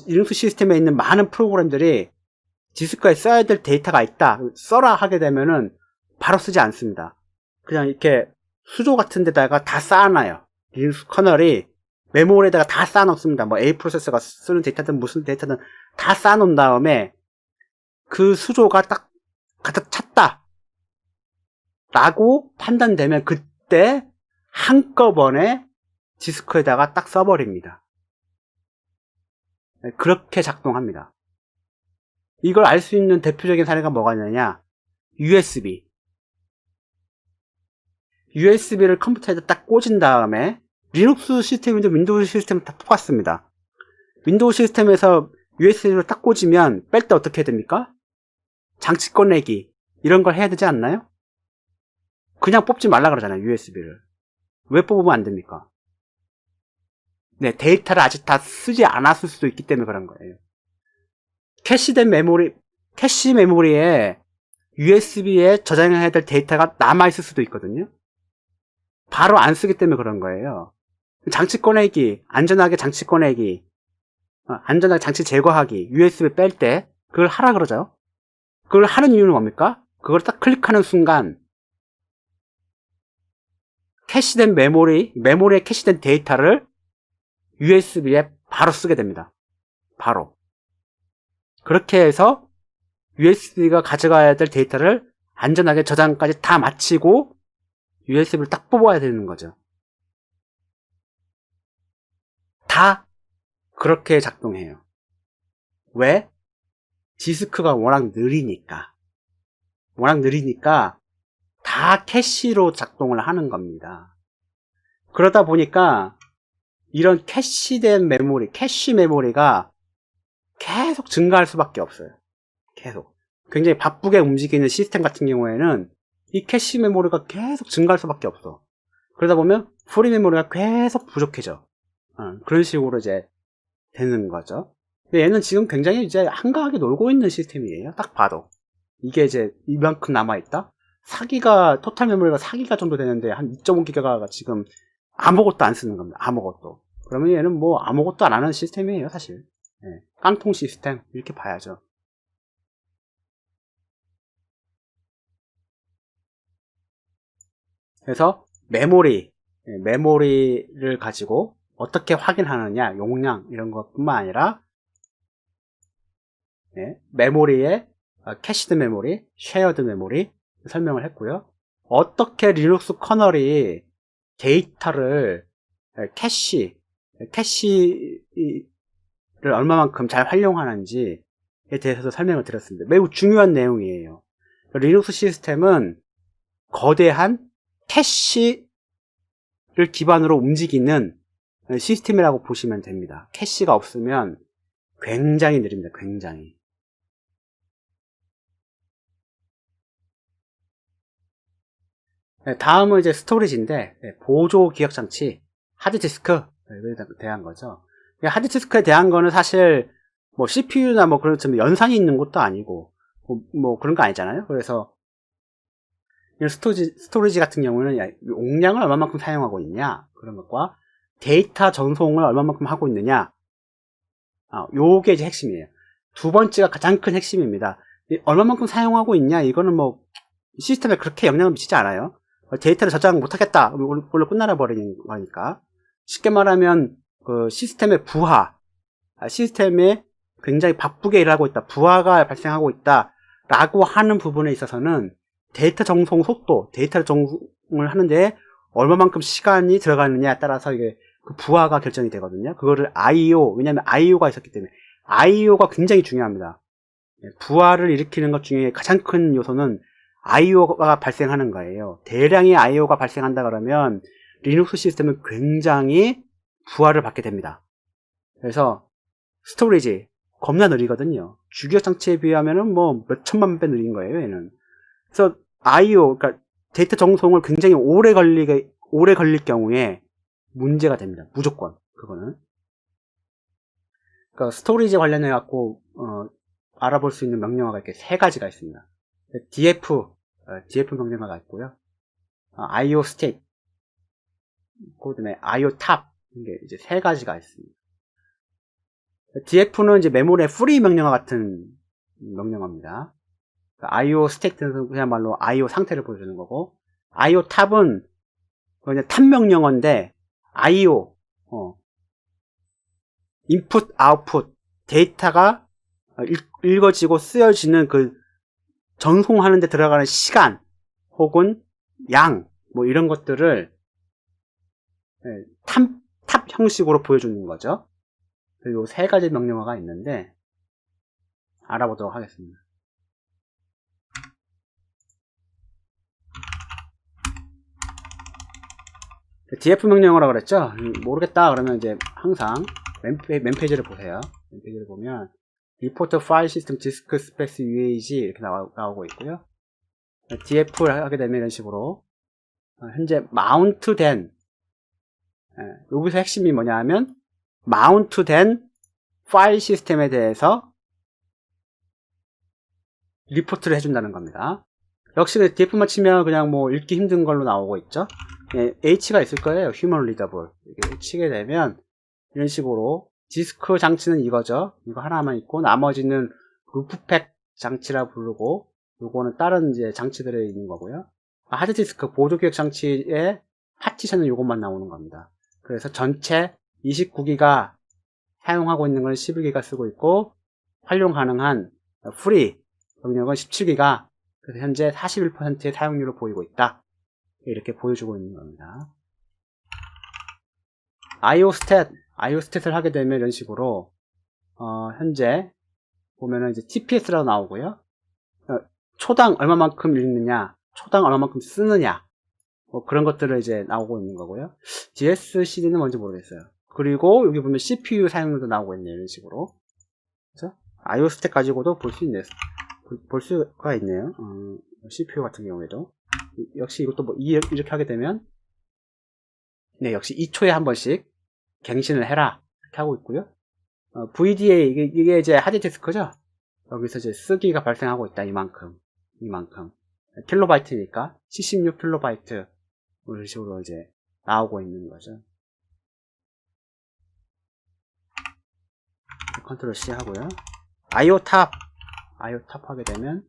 리눅스 시스템에 있는 많은 프로그램들이 디스크에 써야 될 데이터가 있다, 써라 하게 되면은 바로 쓰지 않습니다. 그냥 이렇게 수조 같은 데다가 다 쌓아놔요. 리눅스 커널이 메모리에다가 다 쌓아놓습니다. A 프로세서가 쓰는 데이터든 무슨 데이터든 다 쌓아놓은 다음에 그 수조가 딱 가득 찼다 라고 판단되면 그때 한꺼번에 디스크에다가 딱 써버립니다. 그렇게 작동합니다. 이걸 알 수 있는 대표적인 사례가 뭐가 있느냐? USB. USB를 컴퓨터에다 딱 꽂은 다음에 리눅스 시스템인데 윈도우 시스템은 다 똑같습니다. 윈도우 시스템에서 USB를 딱 꽂으면 뺄 때 어떻게 해야 됩니까? 장치 꺼내기 이런 걸 해야 되지 않나요? 그냥 뽑지 말라 그러잖아요. USB를. 왜 뽑으면 안 됩니까? 네, 데이터를 아직 다 쓰지 않았을 수도 있기 때문에 그런 거예요. 캐시된 메모리, 캐시 메모리에 USB에 저장해야 될 데이터가 남아있을 수도 있거든요. 바로 안 쓰기 때문에 그런 거예요. 장치 꺼내기, 안전하게 장치 꺼내기, 안전하게 장치 제거하기, USB 뺄 때 그걸 하라 그러죠. 그걸 하는 이유는 뭡니까? 그걸 딱 클릭하는 순간 캐시된 메모리에 캐시된 데이터를 USB에 바로 쓰게 됩니다. 바로. 그렇게 해서 USB가 가져가야 될 데이터를 안전하게 저장까지 다 마치고 USB를 딱 뽑아야 되는 거죠. 다 그렇게 작동해요. 왜? 디스크가 워낙 느리니까. 다 캐시로 작동을 하는 겁니다. 그러다 보니까 이런 캐시된 메모리, 캐시 메모리가 계속 증가할 수밖에 없어요. 계속. 굉장히 바쁘게 움직이는 시스템 같은 경우에는 이 캐시 메모리가 계속 증가할 수밖에 없어. 그러다 보면 프리 메모리가 계속 부족해져. 그런 식으로 이제 되는 거죠. 근데 얘는 지금 굉장히 이제 한가하게 놀고 있는 시스템이에요. 딱 봐도. 이게 이제 이만큼 남아있다? 토탈 메모리가 4기가 정도 되는데 한 2.5기가가 지금 아무것도 안 쓰는 겁니다. 아무것도. 그러면 얘는 뭐 아무것도 안 하는 시스템이에요, 사실. 네. 깡통 시스템. 이렇게 봐야죠. 그래서 메모리를 가지고 어떻게 확인하느냐, 용량 이런 것뿐만 아니라 메모리에 캐시드 메모리, 쉐어드 메모리 설명을 했고요. 어떻게 리눅스 커널이 데이터를 캐시를 얼마만큼 잘 활용하는지에 대해서도 설명을 드렸습니다. 매우 중요한 내용이에요. 리눅스 시스템은 거대한 캐시를 기반으로 움직이는 시스템이라고 보시면 됩니다. 캐시가 없으면 굉장히 느립니다. 굉장히. 다음은 이제 스토리지인데 보조 기억장치, 하드디스크에 대한 거죠. 하드디스크에 대한 거는 사실 뭐 CPU나 뭐 그런 좀 연산이 있는 것도 아니고 뭐 그런 거 아니잖아요. 그래서 스토리지 같은 경우는 용량을 얼마만큼 사용하고 있냐 그런 것과 데이터 전송을 얼마만큼 하고 있느냐, 요게 이제 핵심이에요. 두 번째가 가장 큰 핵심입니다. 얼마만큼 사용하고 있냐, 이거는 뭐 시스템에 그렇게 영향을 미치지 않아요. 데이터를 저장 못하겠다, 이걸로 끝나라 버리는 거니까. 쉽게 말하면 그 시스템의 부하, 시스템에 굉장히 바쁘게 일하고 있다, 부하가 발생하고 있다 라고 하는 부분에 있어서는 데이터 전송 속도, 데이터를 전송을 하는데 얼마만큼 시간이 들어가느냐에 따라서 이게 그 부하가 결정이 되거든요. 그거를 IO, 왜냐하면 IO가 있었기 때문에 IO가 굉장히 중요합니다. 부하를 일으키는 것 중에 가장 큰 요소는 IO가 발생하는 거예요. 대량의 IO가 발생한다 그러면 리눅스 시스템은 굉장히 부하를 받게 됩니다. 그래서 스토리지 겁나 느리거든요. 주기억 장치에 비하면은 뭐 몇천만 배 느린 거예요, 얘는. 그래서 IO, 그러니까 데이터 전송을 굉장히 오래 걸릴 경우에 문제가 됩니다. 무조건. 그거는. 그러니까 스토리지 관련해 갖고 알아볼 수 있는 명령어가 이렇게 세 가지가 있습니다. DF 명령어가 있고요. IO state, 그다음에 IO top, 이게 이제 세 가지가 있습니다. DF는 이제 메모리의 free 명령어 같은 명령어입니다. IO state는 그야말로 IO 상태를 보여주는 거고, IO top은 그냥 탑 명령어인데 IO, 인풋, 아웃풋, 데이터가 읽어지고 쓰여지는 그 전송하는 데 들어가는 시간 혹은 양, 뭐 이런 것들을 탑 형식으로 보여주는 거죠. 요 세 가지 명령어가 있는데, 알아보도록 하겠습니다. df 명령어라고 그랬죠? 모르겠다 그러면 이제 항상 맨 페이지를 보세요. 맨 페이지를 보면 Report File System Disk Space UAG 이렇게 나오고 있고요. df를 하게 되면 이런 식으로 현재 마운트된, 여기서 핵심이 뭐냐 하면 마운트된 파일 시스템에 대해서 리포트를 해준다는 겁니다. 역시 df만 치면 그냥 뭐 읽기 힘든 걸로 나오고 있죠. H가 있을 거예요. Human Readable. 이렇게 치게 되면 이런 식으로 디스크 장치는 이거죠. 이거 하나만 있고 나머지는 루프팩 장치라 부르고 요거는 다른 이제 장치들에 있는 거고요. 하드디스크 보조기억 장치의 파티션은 요것만 나오는 겁니다. 그래서 전체 29기가 사용하고 있는 건 11기가 쓰고 있고 활용 가능한 프리 영역은 17기가, 그래서 현재 41%의 사용률을 보이고 있다. 이렇게 보여주고 있는 겁니다. IOstat을 하게 되면 이런 식으로 현재 보면은 이제 TPS라고 나오고요. 초당 얼마만큼 읽느냐, 초당 얼마만큼 쓰느냐, 뭐 그런 것들을 이제 나오고 있는 거고요. DSCD는 뭔지 모르겠어요. 그리고 여기 보면 CPU 사용률도 나오고 있네요. 이런 식으로. 그래서 IOstat 가지고도 볼 수가 있네요. CPU 같은 경우에도. 역시 이것도 뭐 이렇게 하게 되면 네, 역시 2초에 한 번씩 갱신을 해라 이렇게 하고 있고요. VDA 이게 이제 하드디스크죠. 여기서 이제 쓰기가 발생하고 있다. 이만큼 킬로바이트니까 76킬로바이트 이런 식으로 이제 나오고 있는 거죠. 컨트롤 C 하고요. IO탑 하게 되면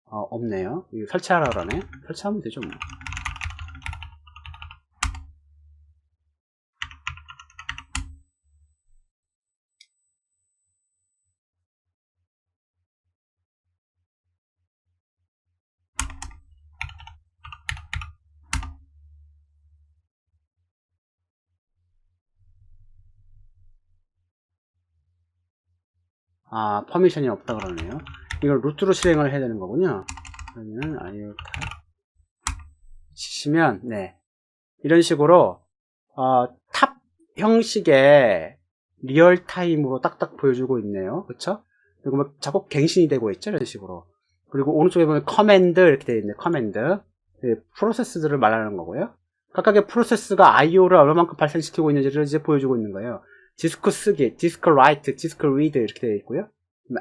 없네요. 이거 설치하라 그러네. 설치하면 되죠 뭐. 퍼미션이 없다 그러네요. 이걸 루트로 실행을 해야 되는 거군요. 그러면 IO탑 치시면 네, 이런 식으로 탑 형식의 리얼타임으로 딱딱 보여주고 있네요. 그쵸? 그리고 뭐 자꾸 갱신이 되고 있죠. 이런 식으로. 그리고 오른쪽에 보면 커맨드 이렇게 되어 있네요. 커맨드. 네, 프로세스들을 말하는 거고요. 각각의 프로세스가 IO를 얼마만큼 발생시키고 있는지를 이제 보여주고 있는 거예요. 디스크 쓰기, 디스크 라이트, 디스크 리드 이렇게 되어 있고요.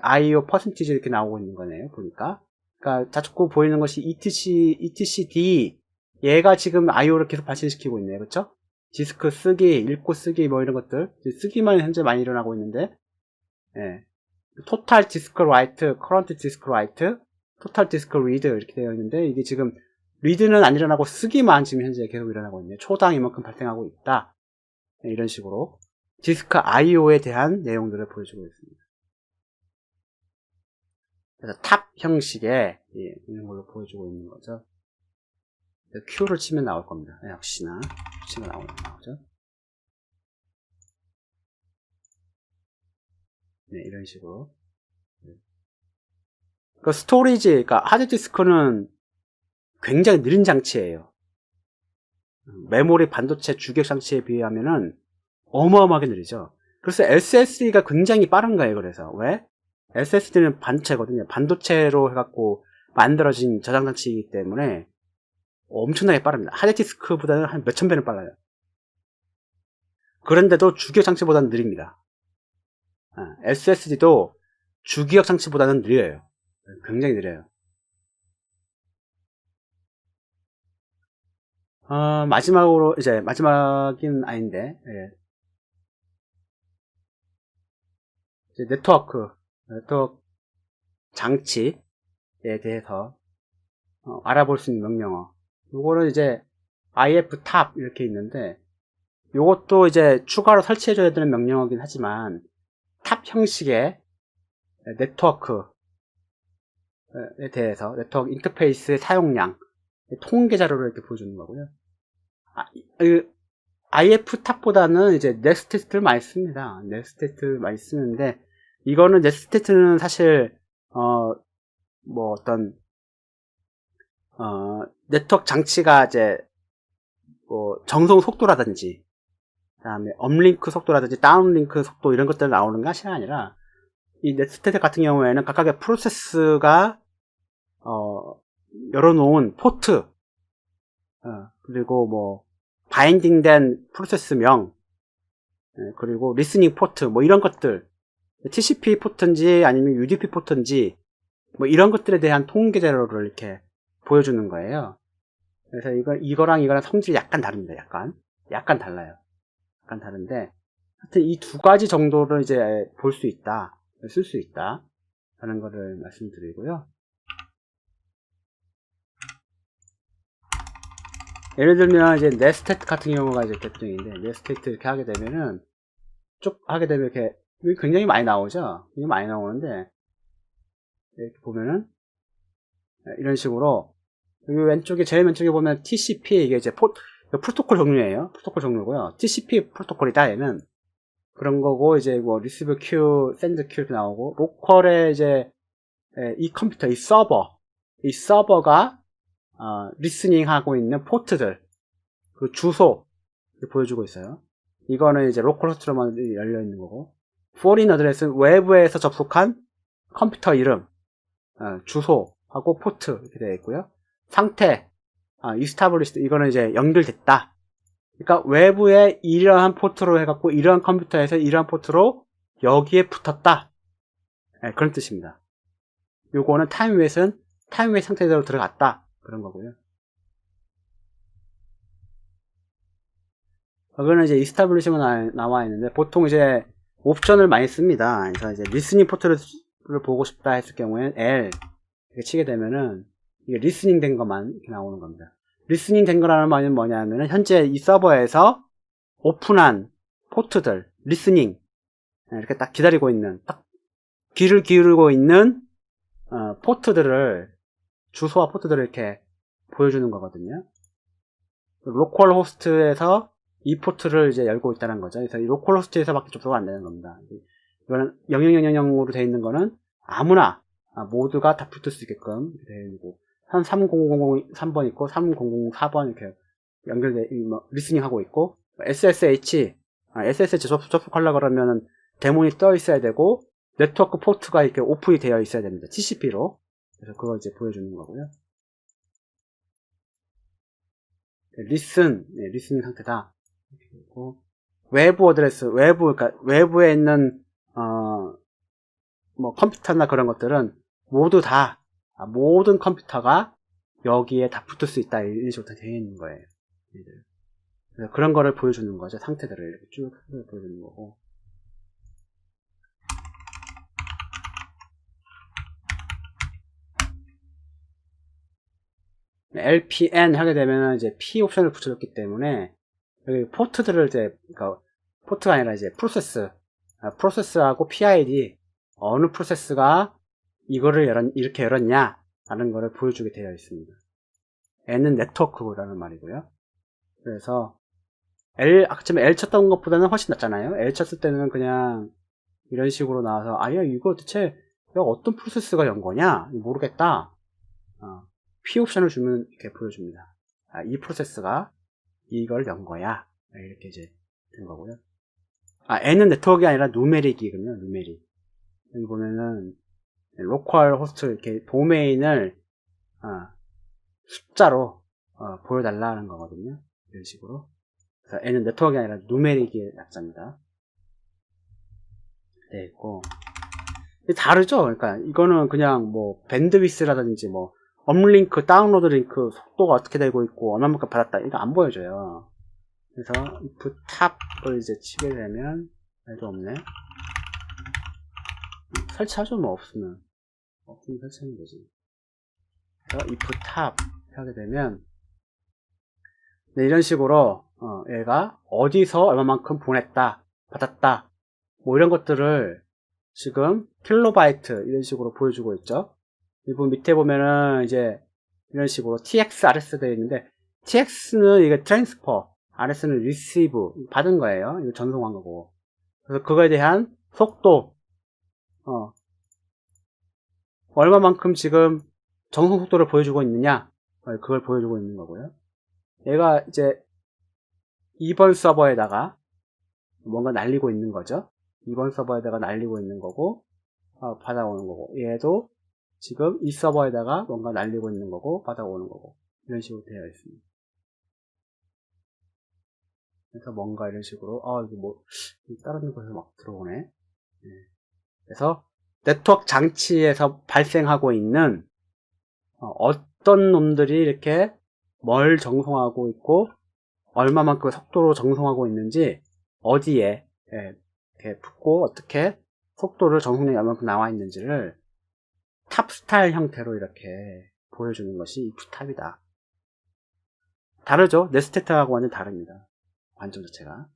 IO 퍼센티지 이렇게 나오고 있는 거네요. 보니까. 그러니까 자꾸 보이는 것이 ETCD 얘가 지금 IO를 계속 발생시키고 있네요. 그렇죠? 디스크 쓰기, 읽고 쓰기 뭐 이런 것들 쓰기만 현재 많이 일어나고 있는데, 예. 토탈 디스크 라이트, 커런트 디스크 라이트, 토탈 디스크 리드 이렇게 되어 있는데 이게 지금 리드는 안 일어나고 쓰기만 지금 현재 계속 일어나고 있네요. 초당 이만큼 발생하고 있다. 네, 이런 식으로 디스크 IO에 대한 내용들을 보여주고 있습니다. 그래서 탑 형식의 이런 걸로 보여주고 있는 거죠. Q를 치면 나올 겁니다. 역시나 치면 나오죠. 네, 이런 식으로. 그 스토리지, 그러니까 하드디스크는 굉장히 느린 장치예요. 메모리 반도체 주기억 장치에 비하면은 어마어마하게 느리죠. 그래서 SSD가 굉장히 빠른 거예요. 그래서 왜? SSD는 반도체거든요. 반도체로 해갖고 만들어진 저장 장치이기 때문에 엄청나게 빠릅니다. 하드디스크보다는 한 몇천 배는 빨라요. 그런데도 주기억 장치보다는 느립니다. SSD도 주기억 장치보다는 느려요. 굉장히 느려요. 마지막으로 이제 마지막은 아닌데, 예. 이제 네트워크 장치에 대해서 알아볼 수 있는 명령어. 요거는 이제 iftab 이렇게 있는데, 요것도 이제 추가로 설치해줘야 되는 명령어긴 하지만 탑 형식의 네트워크에 대해서 네트워크 인터페이스의 사용량 통계 자료를 이렇게 보여주는 거고요. iftab보다는 이제 넥스테스트를 많이 씁니다. 넥스테스트 많이 쓰는데 이거는 이제 스테이트는 사실 뭐 어떤 네트워크 장치가 이제 뭐 정송 속도라든지 그다음에 업링크 속도라든지 다운링크 속도 이런 것들 나오는 것이 아니라 이 넷스테이트 같은 경우에는 각각의 프로세스가 열어놓은 포트 그리고 뭐 바인딩된 프로세스명 그리고 리스닝 포트 뭐 이런 것들 TCP 포트인지 아니면 UDP 포트인지 뭐 이런 것들에 대한 통계 자료를 이렇게 보여주는 거예요. 그래서 이거랑 성질이 약간 다릅니다. 약간 달라요. 약간 다른데 하여튼 이 두 가지 정도를 이제 볼 수 있다, 쓸 수 있다 라는 거를 말씀드리고요. 예를 들면 이제 넷스테이트 같은 경우가 이제 대표적인데, 넷스테이트 이렇게 하게 되면은 쭉 하게 되면 이렇게 굉장히 많이 나오죠. 굉장히 많이 나오는데 이렇게 보면은 이런 식으로 여기 왼쪽에 제일 왼쪽에 보면 TCP 이게 이제 프로토콜 종류예요. 프로토콜 종류고요. TCP 프로토콜이다 얘는 그런 거고 이제 뭐 리시브 큐, 샌드 큐 이렇게 나오고 로컬에 이제 이 컴퓨터 이 서버가 리스닝 하고 있는 포트들 그 주소 보여주고 있어요. 이거는 이제 로컬 호스트로만 열려 있는 거고 포린 어드레스는 외부에서 접속한 컴퓨터 이름, 주소하고 포트 이렇게 되어 있고요. 상태, established 이거는 이제 연결됐다. 그러니까 외부에 이러한 포트로 해갖고 이러한 컴퓨터에서 이러한 포트로 여기에 붙었다. 네, 그런 뜻입니다. 요거는 타임웨이트는 타임웨이트 상태대로 들어갔다. 그런 거고요. 여기는 이제 establish만 나와 있는데 보통 이제 옵션을 많이 씁니다. 그래서 이제 리스닝 포트를 보고 싶다 했을 경우에는 L 이렇게 치게 되면은 이게 리스닝 된 것만 이렇게 나오는 겁니다. 리스닝 된 거라는 말은 뭐냐면은 현재 이 서버에서 오픈한 포트들 리스닝 이렇게 딱 기다리고 있는 딱 귀를 기울이고 있는 포트들을 주소와 포트들을 이렇게 보여주는 거거든요. 로컬 호스트에서 이 포트를 이제 열고 있다는 거죠. 그래서 이 로컬 호스트에서밖에 접속이 안 되는 겁니다. 이거는 0000으로 되어 있는 거는 아무나 모두가 다 붙을 수 있게끔 되어 있고 한 30003번 있고 3004번 이렇게 연결돼 리스닝 하고 있고 SSH 접속하려고 그러면은 데몬이 떠 있어야 되고 네트워크 포트가 이렇게 오픈이 되어 있어야 됩니다. TCP로. 그래서 그걸 이제 보여주는 거고요. 리슨 상태다. 그리고 외부 어드레스, 그러니까 외부에 있는 뭐 컴퓨터나 그런 것들은 모두 다 모든 컴퓨터가 여기에 다 붙을 수 있다 이런 식으로 되어 있는 거예요. 그래서 그런 거를 보여주는 거죠. 상태들을 이렇게 쭉 보여주는 거고. LPN 하게 되면 이제 P 옵션을 붙여줬기 때문에 여기 포트들을 이제 그러니까 포트가 아니라 이제 프로세스하고 PID 어느 프로세스가 이거를 이렇게 열었냐 라는 거를 보여주게 되어 있습니다. N은 네트워크라는 말이고요. 그래서 처음에 L 쳤던 것보다는 훨씬 낫잖아요. L 쳤을 때는 그냥 이런 식으로 나와서 야 이거 대체 어떤 프로세스가 연 거냐 모르겠다. P 옵션을 주면 이렇게 보여줍니다. 이 프로세스가 이걸 연 거야. 이렇게 이제 된 거고요. N은 네트워크가 아니라 누메릭이거든요. 누메릭. 여기 보면은 로컬 호스트 이렇게 도메인을 숫자로 보여달라는 거거든요. 이런 식으로. 그래서 N은 네트워크가 아니라 누메릭의 약자입니다. 네, 있고. 다르죠? 그러니까 이거는 그냥 뭐 밴드위스라든지 뭐 업링크, 다운로드 링크 속도가 어떻게 되고 있고 얼마만큼 받았다 이거 안 보여줘요. 그래서 if 탑을 이제 치게 되면 말도 없네. 설치하죠. 뭐 없으면 설치하는 거지. 그래서 if 탑 하게 되면 네, 이런 식으로 얘가 어디서 얼마만큼 보냈다 받았다 뭐 이런 것들을 지금 킬로바이트 이런 식으로 보여주고 있죠. 이 부분 밑에 보면은 이제 이런 식으로 TX, RS 되어 있는데 TX는 이게 트랜스퍼, RS는 리시브 받은 거예요. 이거 전송한 거고. 그래서 그거에 대한 속도 얼마만큼 지금 정성 속도를 보여주고 있느냐, 그걸 보여주고 있는 거고요. 얘가 이제 2번 서버에다가 뭔가 날리고 있는 거죠. 2번 서버에다가 날리고 있는 거고, 받아오는 거고, 얘도 지금 이 서버에다가 뭔가 날리고 있는 거고, 받아오는 거고, 이런 식으로 되어 있습니다. 그래서 뭔가 이런 식으로, 이거 뭐, 다른 곳에서 막 들어오네. 네. 그래서 네트워크 장치에서 발생하고 있는 어떤 놈들이 이렇게 뭘 정송하고 있고, 얼마만큼 속도로 정송하고 있는지, 어디에 이렇게 붙고, 어떻게 속도를 정송량이 얼마만큼 나와 있는지를 탑 스타일 형태로 이렇게 보여주는 것이 이 탑이다. 다르죠? 네스테트하고 완전 다릅니다. 관점 자체가.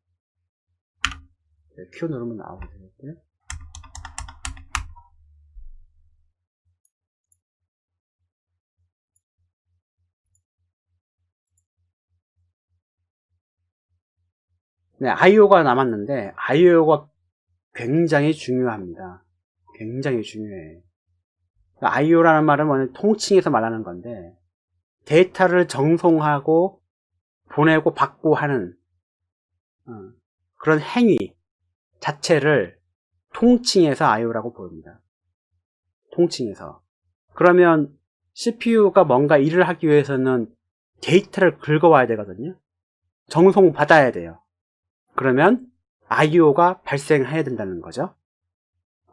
Q 누르면 나오게 되겠고요. 네, IO가 남았는데, IO가 굉장히 중요합니다. 굉장히 중요해. IO라는 말은 뭐냐, 통칭해서 말하는 건데, 데이터를 정송하고, 보내고 받고 하는, 그런 행위 자체를 통칭해서 IO라고 부릅니다. 통칭해서. 그러면 CPU가 뭔가 일을 하기 위해서는 데이터를 긁어와야 되거든요. 정송 받아야 돼요. 그러면 IO가 발생해야 된다는 거죠.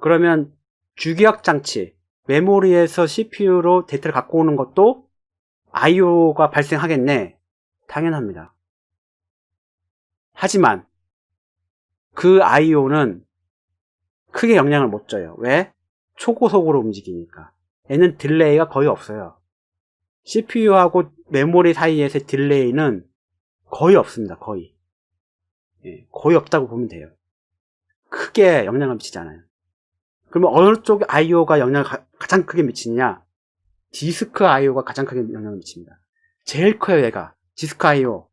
그러면 주기억 장치, 메모리에서 CPU로 데이터를 갖고 오는 것도 IO가 발생하겠네. 당연합니다. 하지만 그 IO는 크게 영향을 못 줘요. 왜? 초고속으로 움직이니까. 얘는 딜레이가 거의 없어요. CPU하고 메모리 사이에서의 딜레이는 거의 없습니다. 거의. 거의 없다고 보면 돼요. 크게 영향을 미치지 않아요. 그러면 어느 쪽에 IO가 영향을 가장 크게 미치느냐? 디스크 IO가 가장 크게 영향을 미칩니다. 제일 커요, 얘가. 디스크 IO.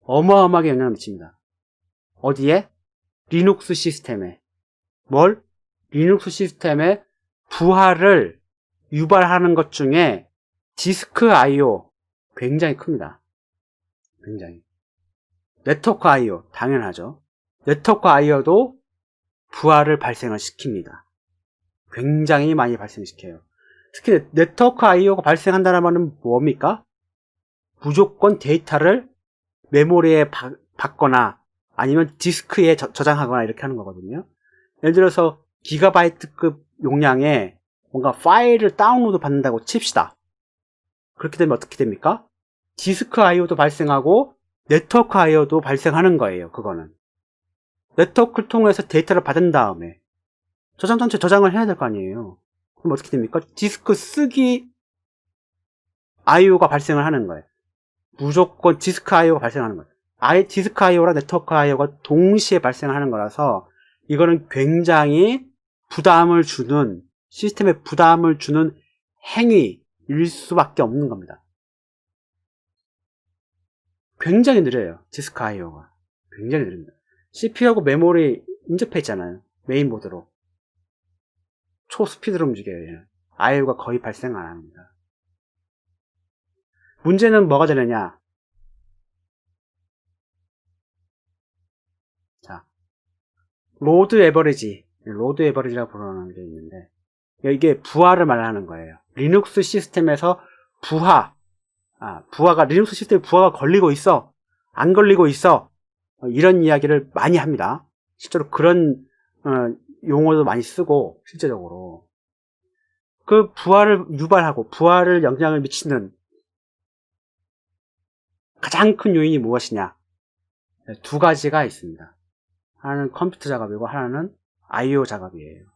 어마어마하게 영향을 미칩니다. 어디에? 리눅스 시스템에. 뭘? 리눅스 시스템에 부하를 유발하는 것 중에 디스크 IO 굉장히 큽니다. 굉장히. 네트워크 IO 당연하죠. 네트워크 IO도 부하를 발생을 시킵니다. 굉장히 많이 발생시켜요. 특히 네트워크 IO가 발생한다는 말은 뭡니까? 무조건 데이터를 메모리에 받거나 아니면 디스크에 저장하거나 이렇게 하는 거거든요. 예를 들어서 기가바이트급 용량의 뭔가 파일을 다운로드 받는다고 칩시다. 그렇게 되면 어떻게 됩니까? 디스크 IO도 발생하고 네트워크 IO도 발생하는 거예요. 그거는 네트워크를 통해서 데이터를 받은 다음에 저장 장치에 저장을 해야 될 거 아니에요. 그럼 어떻게 됩니까? 디스크 쓰기 IO가 발생을 하는 거예요. 무조건 디스크 IO가 발생하는 거예요. 디스크 IO랑 네트워크 IO가 동시에 발생하는 거라서 이거는 굉장히 부담을 주는, 시스템에 부담을 주는 행위일 수밖에 없는 겁니다. 굉장히 느려요. 디스크 IO가. 굉장히 느립니다. CPU하고 메모리 인접해 있잖아요. 메인보드로. 초스피드로 움직여요. IO가 거의 발생 안 합니다. 문제는 뭐가 되느냐? 자, 로드 에버리지라고 부르는 게 있는데, 이게 부하를 말하는 거예요. 리눅스 시스템에서 리눅스 시스템에 부하가 걸리고 있어, 안 걸리고 있어, 이런 이야기를 많이 합니다. 실제로 그런 용어도 많이 쓰고, 실제적으로 그 부하를 유발하고 부하를 영향을 미치는 가장 큰 요인이 무엇이냐? 두 가지가 있습니다. 하나는 컴퓨터 작업이고 하나는 IO 작업이에요.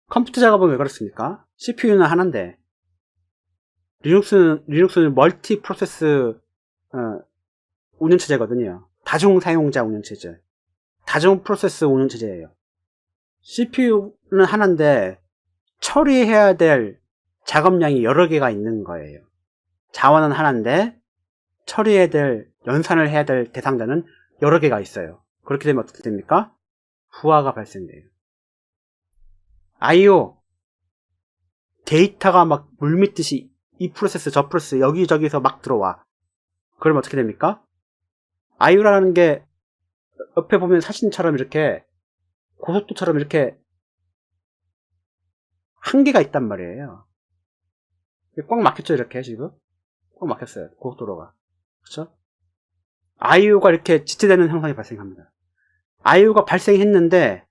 컴퓨터 작업은 왜 그렇습니까? CPU는 하나인데 리눅스는 멀티 프로세스 운영체제거든요. 다중 사용자 운영체제, 다중 프로세스 운영체제예요. CPU는 하나인데 처리해야 될 작업량이 여러 개가 있는 거예요. 자원은 하나인데 연산을 해야 될 대상자는 여러 개가 있어요. 그렇게 되면 어떻게 됩니까? 부하가 발생돼요. IO 데이터가 막 물밀듯이 이 프로세스 저 프로세스 여기저기서 막 들어와. 그러면 어떻게 됩니까? IO라는 게 옆에 보면 사진처럼 이렇게 고속도처럼 이렇게 한계가 있단 말이에요. 꽉 막혔죠, 이렇게 지금? 꽉 막혔어요, 고속도로가. 그쵸? IO가 이렇게 지체되는 현상이 발생합니다. IO가 발생했는데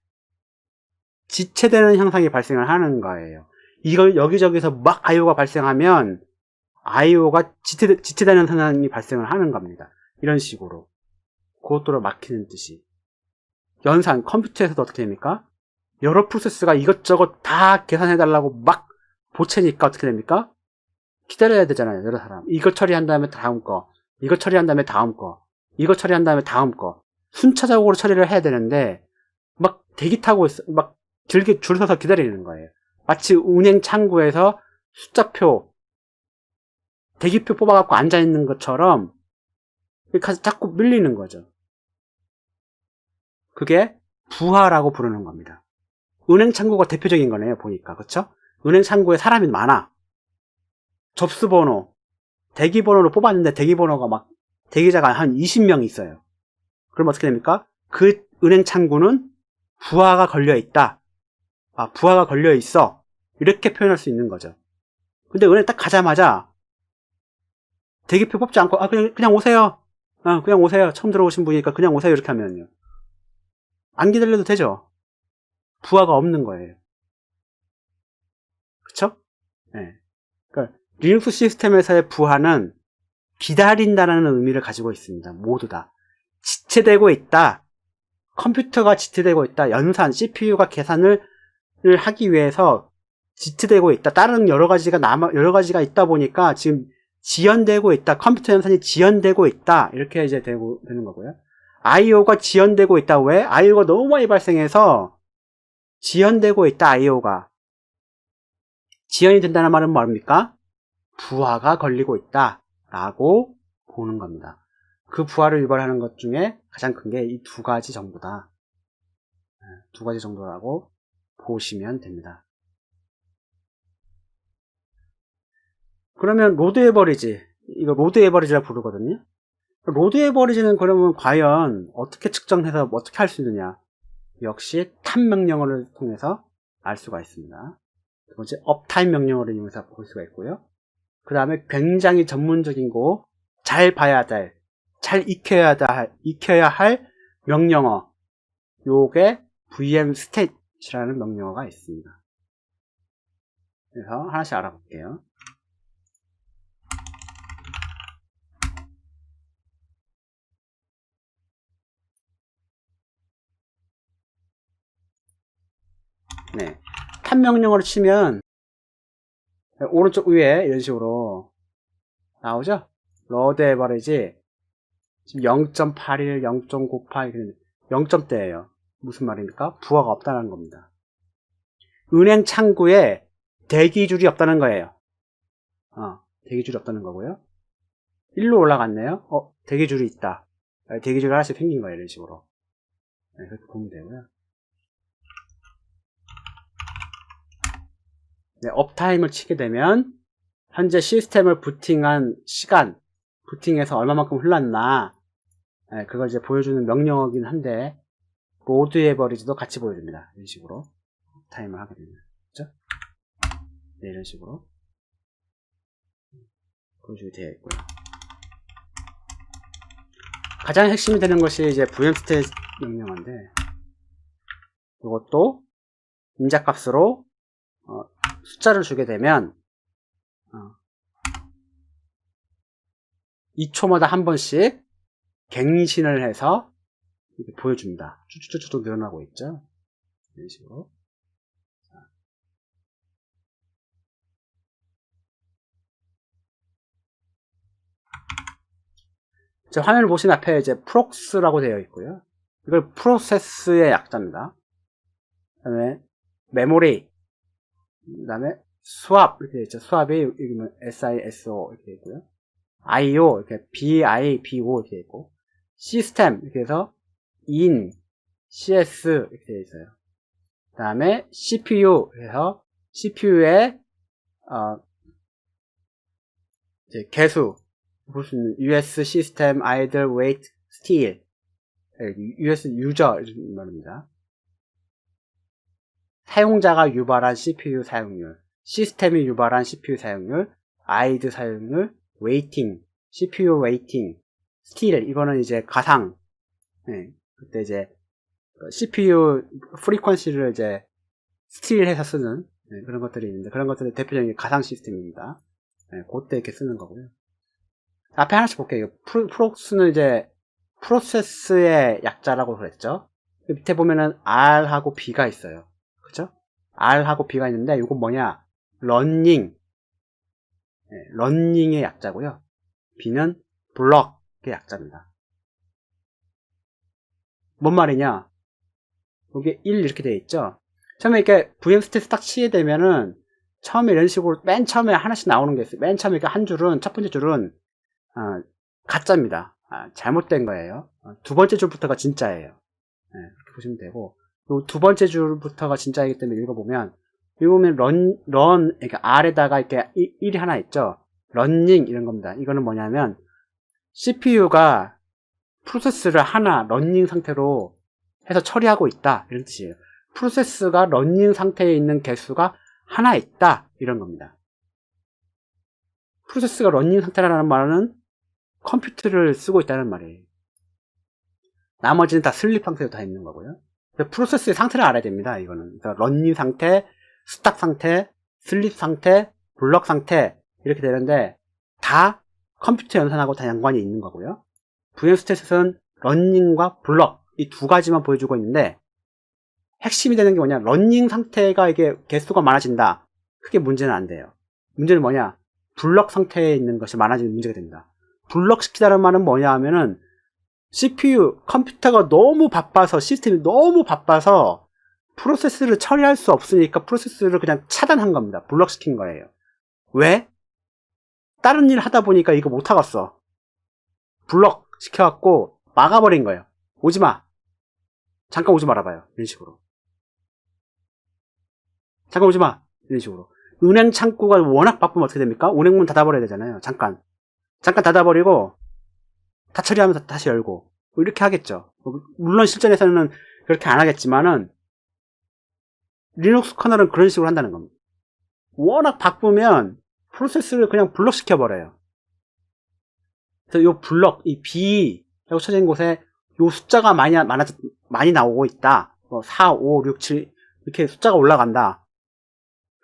지체되는 현상이 발생을 하는 거예요. 이걸 여기저기서 막 IO가 발생하면 IO가 지체되는 현상이 발생을 하는 겁니다. 이런 식으로 고속도로 막히는 뜻이. 연산 컴퓨터에서도 어떻게 됩니까? 여러 프로세스가 이것저것 다 계산해달라고 막 보채니까 어떻게 됩니까? 기다려야 되잖아요, 여러 사람. 이거 처리한 다음에 다음 거, 이거 처리한 다음에 다음 거, 이거 처리한 다음에 다음 거. 순차적으로 처리를 해야 되는데 막 대기 타고 있어, 막 길게 줄 서서 기다리는 거예요. 마치 은행 창구에서 숫자표, 대기표 뽑아갖고 앉아있는 것처럼 자꾸 밀리는 거죠. 그게 부하라고 부르는 겁니다. 은행 창구가 대표적인 거네요, 보니까. 그쵸? 은행 창구에 사람이 많아. 접수번호, 대기번호를 뽑았는데 대기번호가 막 대기자가 한 20명 있어요. 그럼 어떻게 됩니까? 그 은행 창구는 부하가 걸려있다. 아, 부하가 걸려있어. 이렇게 표현할 수 있는 거죠. 근데 은행 딱 가자마자 대기표 뽑지 않고 그냥 오세요. 그냥 오세요. 처음 들어오신 분이니까 그냥 오세요. 이렇게 하면요. 안 기다려도 되죠. 부하가 없는 거예요. 그쵸? 네. 그러니까 리눅스 시스템에서의 부하는 기다린다는 의미를 가지고 있습니다. 모두 다. 지체되고 있다. 컴퓨터가 지체되고 있다. 연산, CPU가 계산을 하기 위해서 지체되고 있다. 다른 여러 가지가 있다 보니까 지금 지연되고 있다. 컴퓨터 연산이 지연되고 있다. 이렇게 이제 되는 거고요. IO가 지연되고 있다. 왜? IO가 너무 많이 발생해서 지연되고 있다. IO가. 지연이 된다는 말은 뭡니까? 부하가 걸리고 있다. 라고 보는 겁니다. 그 부하를 유발하는 것 중에 가장 큰 게 이 두 가지 정도다. 두 가지 정도라고 보시면 됩니다. 그러면 로드 에버리지, 이거 로드 에버리지라고 부르거든요. 로드 에버리지는 그러면 과연 어떻게 측정해서 어떻게 할 수 있느냐? 역시 탑 명령어를 통해서 알 수가 있습니다. 두 번째 업타임 명령어를 이용해서 볼 수가 있고요. 그 다음에 굉장히 전문적인 거, 잘 봐야 될, 잘 익혀야 할 명령어, 요게 VM state이라는 명령어가 있습니다. 그래서 하나씩 알아볼게요. 네, 탑 명령어를 치면 오른쪽 위에 이런 식으로 나오죠? 로드 에버리지 지금 0.81, 0.98 0점대예요. 무슨 말입니까? 부하가 없다는 겁니다. 은행 창구에 대기줄이 없다는 거예요. 대기줄이 없다는 거고요. 1로 올라갔네요. 대기줄이 있다. 대기줄이 하나씩 생긴 거예요. 이런 식으로. 네, 그렇게 보면 되고요. 네, 업타임을 치게 되면 현재 시스템을 부팅한 시간, 부팅해서 얼마만큼 흘렀나, 네, 그걸 이제 보여주는 명령어긴 한데 로드 에버리지도 같이 보여줍니다. 이런 식으로 타임을 하게 됩니다. 그렇죠? 네, 이런 식으로 보여주게 되어 있고요. 가장 핵심이 되는 것이 이제 vmstate 명령어인데, 이것도 인자값으로 숫자를 주게 되면 2초마다 한 번씩 갱신을 해서 이렇게 보여줍니다. 쭉쭉쭉 늘어나고 있죠. 이런 식으로. 자, 화면을 보시면 앞에 이제 프록스라고 되어 있고요. 이걸 프로세스의 약자입니다. 그 다음에 메모리, 그 다음에 수압 이렇게 있죠. 수압이 여기는 SISO 이렇게 있고요. IO 이렇게 BIBO 이렇게 있고, 시스템 이렇게 해서 in, CS 이렇게 되어 있어요. 그 다음에 CPU 해서 CPU의 이제 개수 무슨 US System Idle Wait Still US 유저 이런 말입니다. 사용자가 유발한 CPU 사용률, 시스템이 유발한 CPU 사용률, idle 사용률, waiting, CPU waiting, still 이거는 이제 가상. 네, 그때 이제 CPU 프리퀀시를 이제 still 해서 쓰는 그런 것들이 있는데 그런 것들이 대표적인 가상 시스템입니다. 네, 그때 이렇게 쓰는 거고요. 앞에 하나씩 볼게요. 프록스는 이제 프로세스의 약자라고 그랬죠. 밑에 보면은 R하고 B가 있어요. 그죠? R하고 B가 있는데 이건 뭐냐? 러닝. 네, 러닝의 약자고요. B는 블럭의 약자입니다. 뭔 말이냐? 여기 1 이렇게 되어 있죠. 처음에 이렇게 VM 스탯 딱 치게 되면은 처음에 이런 식으로 맨 처음에 하나씩 나오는 게 있어요. 맨 처음에 한 줄은 첫 번째 줄은 가짜입니다. 잘못된 거예요. 두 번째 줄부터가 진짜예요. 네, 그렇게 보시면 되고 요 두 번째 줄부터가 진짜이기 때문에 읽어보면 그러니까 R에다가 이렇게 1이 하나 있죠. 런닝 이런 겁니다. 이거는 뭐냐면 CPU가 프로세스를 하나 런닝 상태로 해서 처리하고 있다 이런 뜻이에요. 프로세스가 런닝 상태에 있는 개수가 하나 있다 이런 겁니다. 프로세스가 런닝 상태라는 말은 컴퓨터를 쓰고 있다는 말이에요. 나머지는 다 슬립 상태로 다 있는 거고요. 프로세스의 상태를 알아야 됩니다. 이거는 그러니까 런닝 상태, 스탑 상태, 슬립 상태, 블럭 상태 이렇게 되는데 다 컴퓨터 연산하고 다 연관이 있는 거고요. VM 스탯은 런닝과 블럭 이 두 가지만 보여주고 있는데 핵심이 되는 게 뭐냐? 런닝 상태가 이게 개수가 많아진다. 크게 문제는 안 돼요. 문제는 뭐냐? 블럭 상태에 있는 것이 많아지는 문제가 됩니다. 블럭 시키다는 말은 뭐냐 하면은 CPU, 컴퓨터가 너무 바빠서 시스템이 너무 바빠서 프로세스를 처리할 수 없으니까 프로세스를 그냥 차단한 겁니다. 블럭 시킨 거예요. 왜? 다른 일 하다 보니까 이거 못 하겠어. 블럭 시켜갖고 막아버린 거예요. 오지마. 잠깐 오지 말아봐요. 이런 식으로. 잠깐 오지마. 이런 식으로. 은행 창구가 워낙 바쁘면 어떻게 됩니까? 은행문 닫아버려야 되잖아요. 잠깐 닫아버리고 다 처리하면서 다시 열고 이렇게 하겠죠. 물론 실전에서는 그렇게 안 하겠지만은 리눅스 커널은 그런 식으로 한다는 겁니다. 워낙 바쁘면 프로세스를 그냥 블럭 시켜버려요. 그래서 이 블럭, 이 B라고 쳐진 곳에 이 숫자가 많이 나오고 있다. 뭐 4, 5, 6, 7 이렇게 숫자가 올라간다.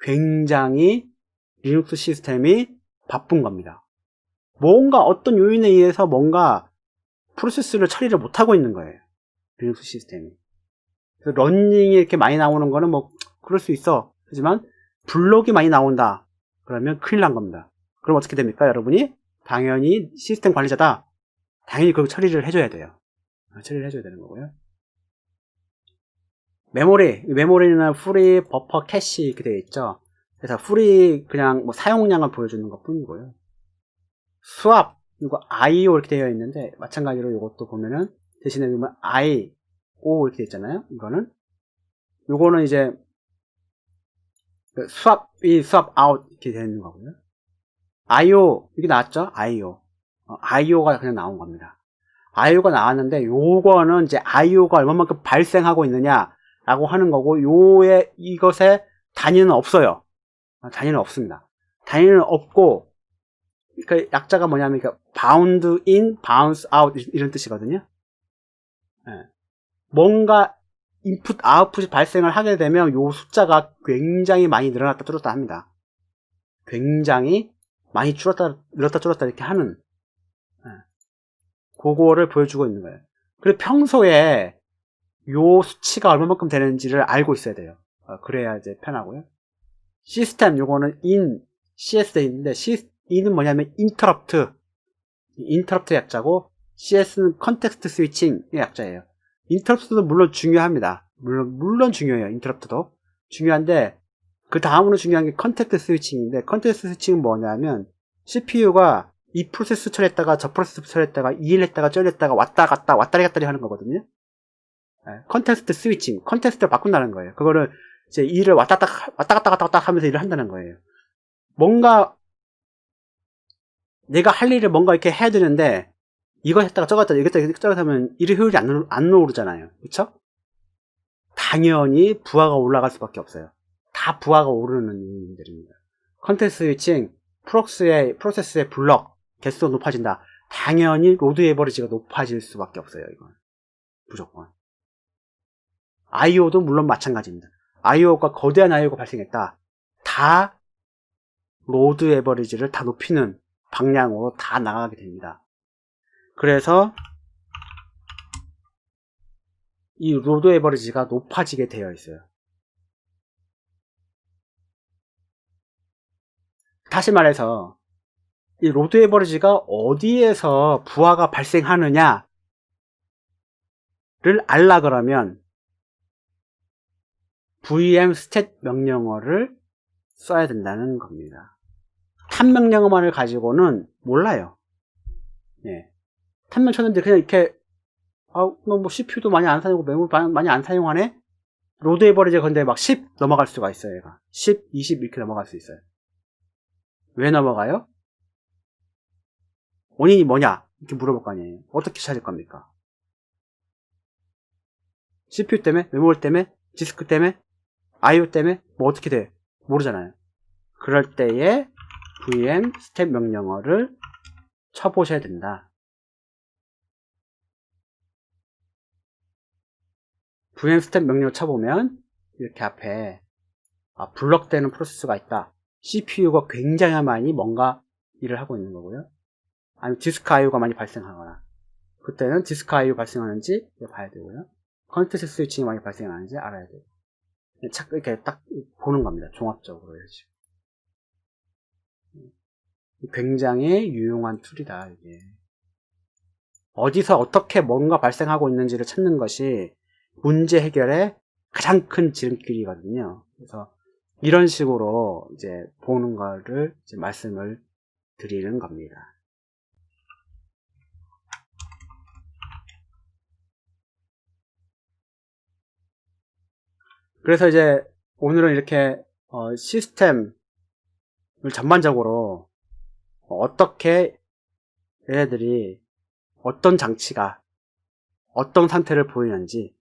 굉장히 리눅스 시스템이 바쁜 겁니다. 뭔가 어떤 요인에 의해서 뭔가 프로세스를 처리를 못하고 있는 거예요. 리눅스 시스템이. 그래서 런닝이 이렇게 많이 나오는 거는 뭐 그럴 수 있어. 하지만 블록이 많이 나온다. 그러면 큰일 난 겁니다. 그럼 어떻게 됩니까? 여러분이 당연히 시스템 관리자다. 당연히 그걸 처리를 해줘야 돼요. 처리를 해줘야 되는 거고요. 메모리는 프리, 버퍼, 캐시 이렇게 되어 있죠. 그래서 프리 그냥 뭐 사용량을 보여주는 것 뿐이고요. 수압, 이거 IO 이렇게 되어 있는데 마찬가지로 이것도 보면은 대신에 보면 IO 이렇게 되어 있잖아요. 요거는 이제 수압 아웃 이렇게 되어 있는 거고요. IO 이게 나왔죠? IO가 그냥 나온 겁니다. IO가 나왔는데 요거는 이제 IO가 얼마만큼 발생하고 있느냐라고 하는 거고 이것에 단위는 없어요. 단위는 없습니다. 단위는 없고 그 약자가 뭐냐면 bound in, bounce out 이런 뜻이거든요. 네. 뭔가 인풋, 아웃풋이 발생을 하게 되면 요 숫자가 굉장히 많이 늘어났다 줄었다 합니다. 굉장히 많이 늘었다 줄었다 이렇게 하는 그거를 보여주고 있는 거예요. 그리고 평소에 요 수치가 얼마만큼 되는지를 알고 있어야 돼요. 그래야 이제 편하고요. 시스템 요거는 in, CS에 있는데 in은 뭐냐면 interrupt 약자고 CS는 context switching 약자예요. interrupt도 물론 중요합니다. 물론 중요해요. interrupt도 중요한데 그 다음으로 중요한 게 context switching인데 context switching은 뭐냐면 CPU가 이 프로세스 처리했다가 저 프로세스 처리했다가 이 일 했다가 저 일 했다가 왔다리 갔다리 하는 거거든요. 컨텍스트 스위칭, 컨텍스트를 바꾼다는 거예요. 그거를 이제 일을 왔다 갔다 하면서 일을 한다는 거예요. 뭔가 내가 할 일을 뭔가 이렇게 해야 되는데 이거 했다가 저거 했다가 이거 했다가 저거 하면 일의 효율이 안 오르잖아요. 그쵸? 당연히 부하가 올라갈 수밖에 없어요. 다 부하가 오르는 일들입니다. 컨텍스트 스위칭, 프로세스의 블럭 개수가 높아진다. 당연히 로드 에버리지가 높아질 수밖에 없어요. 이건 무조건. IO도 물론 마찬가지입니다. IO가 거대한 IO가 발생했다. 다 로드 에버리지를 다 높이는 방향으로 다 나가게 됩니다. 그래서 이 로드 에버리지가 높아지게 되어 있어요. 다시 말해서 이 로드 에버리지가 어디에서 부하가 발생하느냐를 알라 그러면 VM stat 명령어를 써야 된다는 겁니다. 탑 명령어만을 가지고는 몰라요. 예. 탑명 쳤는데 그냥 이렇게 너 뭐 CPU도 많이 안 사용하고 메모리 많이 안 사용하네? 로드 에버리지 근데 막 10 넘어갈 수가 있어요. 얘가 10, 20 이렇게 넘어갈 수 있어요. 왜 넘어가요? 원인이 뭐냐? 이렇게 물어볼 거 아니에요. 어떻게 찾을 겁니까? CPU 때문에? 메모리 때문에? 디스크 때문에? IO 때문에? 뭐 어떻게 돼? 모르잖아요. 그럴 때에 VM 스텝 명령어를 쳐보셔야 된다. VM 스텝 명령어 쳐보면 이렇게 앞에 블럭되는 프로세스가 있다. CPU가 굉장히 많이 뭔가 일을 하고 있는 거고요. 아니면 디스크 IO가 많이 발생하거나 그때는 디스크 IO 발생하는지 봐야 되고요. 컨텍스트 스위칭이 많이 발생하는지 알아야 돼요. 이렇게 딱 보는 겁니다. 종합적으로. 굉장히 유용한 툴이다. 이게 어디서 어떻게 뭔가 발생하고 있는지를 찾는 것이 문제 해결의 가장 큰 지름길이거든요. 그래서 이런 식으로 이제 보는 거를 이제 말씀을 드리는 겁니다. 그래서 이제 오늘은 이렇게 시스템을 전반적으로 어떻게 얘네들이 어떤 장치가 어떤 상태를 보이는지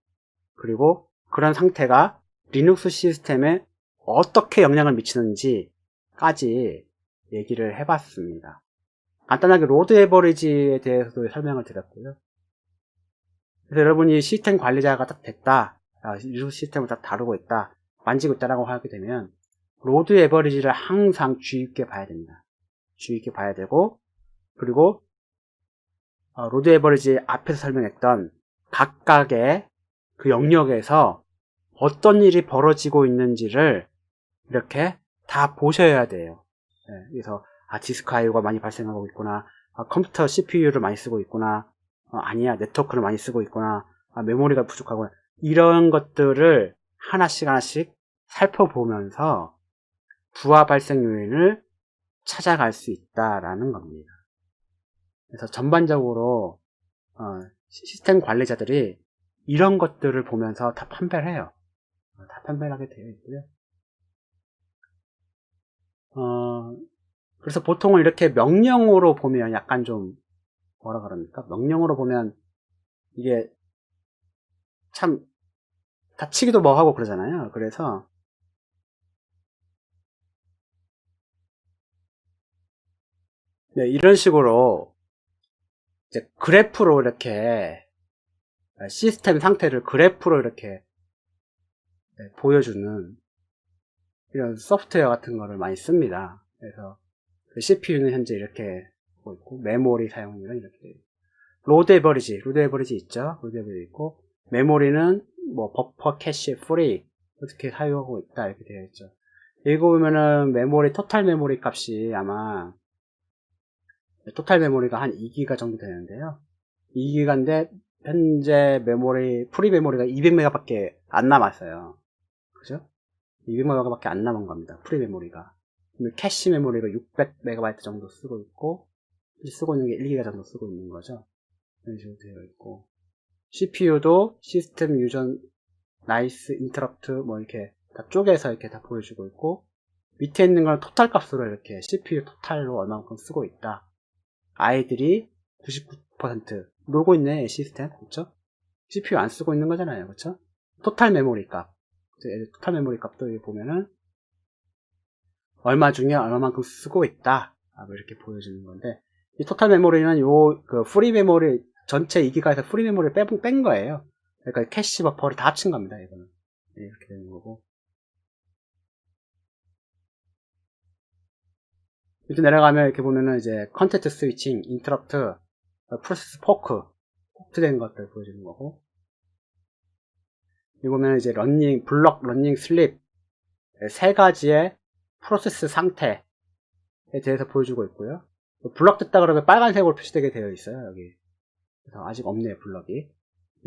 그리고 그런 상태가 리눅스 시스템에 어떻게 영향을 미치는지까지 얘기를 해봤습니다. 간단하게 로드 에버리지에 대해서도 설명을 드렸고요. 그래서 여러분이 시스템 관리자가 딱 됐다, 리눅스 시스템을 딱 다루고 있다, 만지고 있다라고 하게 되면 로드 에버리지를 항상 주의 깊게 봐야 됩니다. 주의 깊게 봐야 되고, 그리고 로드 에버리지 앞에서 설명했던 각각의 그 영역에서 어떤 일이 벌어지고 있는지를 이렇게 다 보셔야 돼요. 그래서 디스크 IO가 많이 발생하고 있구나, 컴퓨터 CPU를 많이 쓰고 있구나, 아니야 네트워크를 많이 쓰고 있구나, 메모리가 부족하구나, 이런 것들을 하나씩 살펴보면서 부하 발생 요인을 찾아갈 수 있다라는 겁니다. 그래서 전반적으로 시스템 관리자들이 이런 것들을 보면서 다 판별을 해요. 다 판별을 하게 되어 있고요. 그래서 보통은 이렇게 명령어로 보면 약간 좀 뭐라 그럽니까? 명령어로 보면 이게 참 다치기도 뭐하고 그러잖아요. 그래서 네, 이런 식으로 이제 그래프로 이렇게 시스템 상태를 그래프로 이렇게 보여주는 이런 소프트웨어 같은 거를 많이 씁니다. 그래서 CPU는 현재 이렇게 보고 있고, 메모리 사용률은 이렇게, 로드 에버리지 있죠? 로드 에버리지 있고, 메모리는 뭐 버퍼 캐시 프리 어떻게 사용하고 있다 이렇게 되어 있죠. 이거 보면은 메모리 토탈 메모리 값이 아마 토탈 메모리가 한 2기가 정도 되는데요. 2기가인데 현재 메모리 프리 메모리가 200메가 밖에 안 남았어요. 그죠? 200메가 밖에 안 남은 겁니다. 프리 메모리가. 캐시 메모리가 600MB 정도 쓰고 있고, 쓰고 있는 게 1기가 정도 쓰고 있는 거죠. 이런 식으로 되어 있고, CPU도 시스템 유전 나이스 인터럽트 뭐 이렇게 다 쪼개서 이렇게 다 보여주고 있고, 밑에 있는 건 토탈 값으로 이렇게 CPU 토탈로 얼마만큼 쓰고 있다. 아이들이 99% 놀고 있네, 시스템. 그쵸? CPU 안 쓰고 있는 거잖아요. 그쵸? 토탈 메모리 값. 토탈 메모리 값도 여기 보면은 얼마 중에 얼마만큼 쓰고 있다. 뭐 이렇게 보여주는 건데, 이 토탈 메모리는 그 프리 메모리 전체 2기가에서 프리 메모리를 뺀 거예요. 그러니까 캐시 버퍼를 다 합친 겁니다. 이거는 이렇게 되는 거고. 밑에 내려가면 이렇게 보면은 이제 컨텐트 스위칭, 인터럽트, 프로세스 포크 된 것들 보여주는 거고, 여기 보면 이제 러닝, 블럭, 러닝, 슬립 세 가지의 프로세스 상태에 대해서 보여주고 있고요. 블럭 됐다 그러면 빨간색으로 표시되게 되어 있어요. 여기. 그래서 아직 없네요, 블럭이.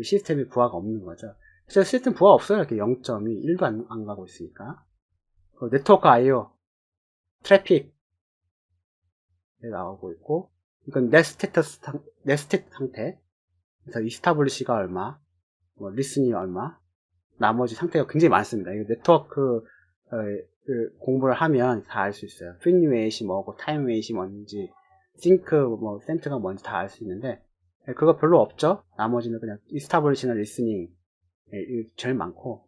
시스템이 부하가 없는 거죠. 실제 시스템 부하 없어요. 이렇게 0점이 1도 안 가고 있으니까. 네트워크 IO, 트래픽 나오고 있고, 이건 네스테트 상태. 그래서 이스타블리시가 얼마, 뭐 리스닝이 얼마, 나머지 상태가 굉장히 많습니다. 이거 네트워크 공부를 하면 다 알 수 있어요. 프리니 웨이시 뭐고, 타임 웨이시 뭔지, 싱크 뭐 센트가 뭔지 다 알 수 있는데, 그거 별로 없죠. 나머지는 그냥 이스타블리시나 리스닝 제일 많고,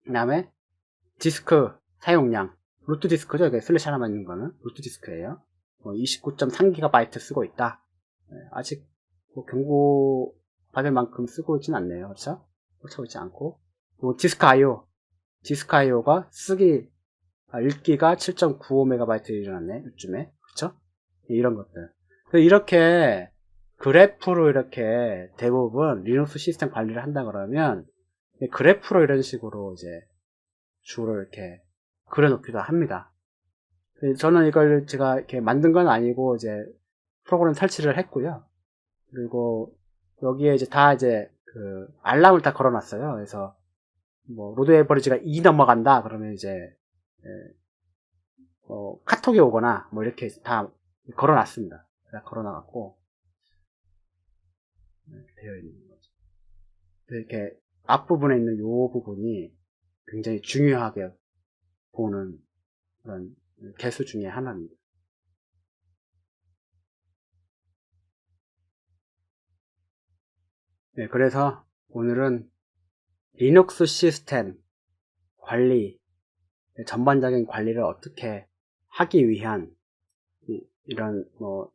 그 다음에 디스크 사용량, 루트 디스크죠. 슬래시 하나만 있는 거는 루트 디스크예요. 29.3GB 쓰고 있다. 아직 뭐 경고 받을 만큼 쓰고 있진 않네요. 그렇죠? 꽂혀 있지 않고. 디스크 IO가 읽기가 7.95MB 일어났네. 요즘에. 그렇죠? 이런 것들. 이렇게 그래프로 이렇게 대부분 리눅스 시스템 관리를 한다 그러면 그래프로 이런 식으로 이제 주로 이렇게 그려놓기도 합니다. 저는 이걸 제가 이렇게 만든 건 아니고 이제 프로그램 설치를 했고요. 그리고 여기에 이제 다 이제 그 알람을 다 걸어놨어요. 그래서 뭐 로드 에버리지가 2 넘어간다 그러면 이제 카톡이 오거나 뭐 이렇게 다 걸어놨습니다. 다 걸어놔갖고 되어 있는 거죠. 이렇게 앞부분에 있는 이 부분이 굉장히 중요하게 보는 그런 개수 중에 하나입니다. 네, 그래서 오늘은 리눅스 시스템 관리, 전반적인 관리를 어떻게 하기 위한 이런 뭐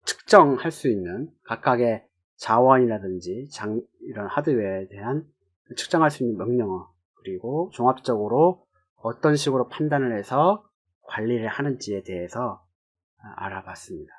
측정할 수 있는 각각의 자원이라든지 이런 하드웨어에 대한 측정할 수 있는 명령어, 그리고 종합적으로 어떤 식으로 판단을 해서 관리를 하는지에 대해서 알아봤습니다.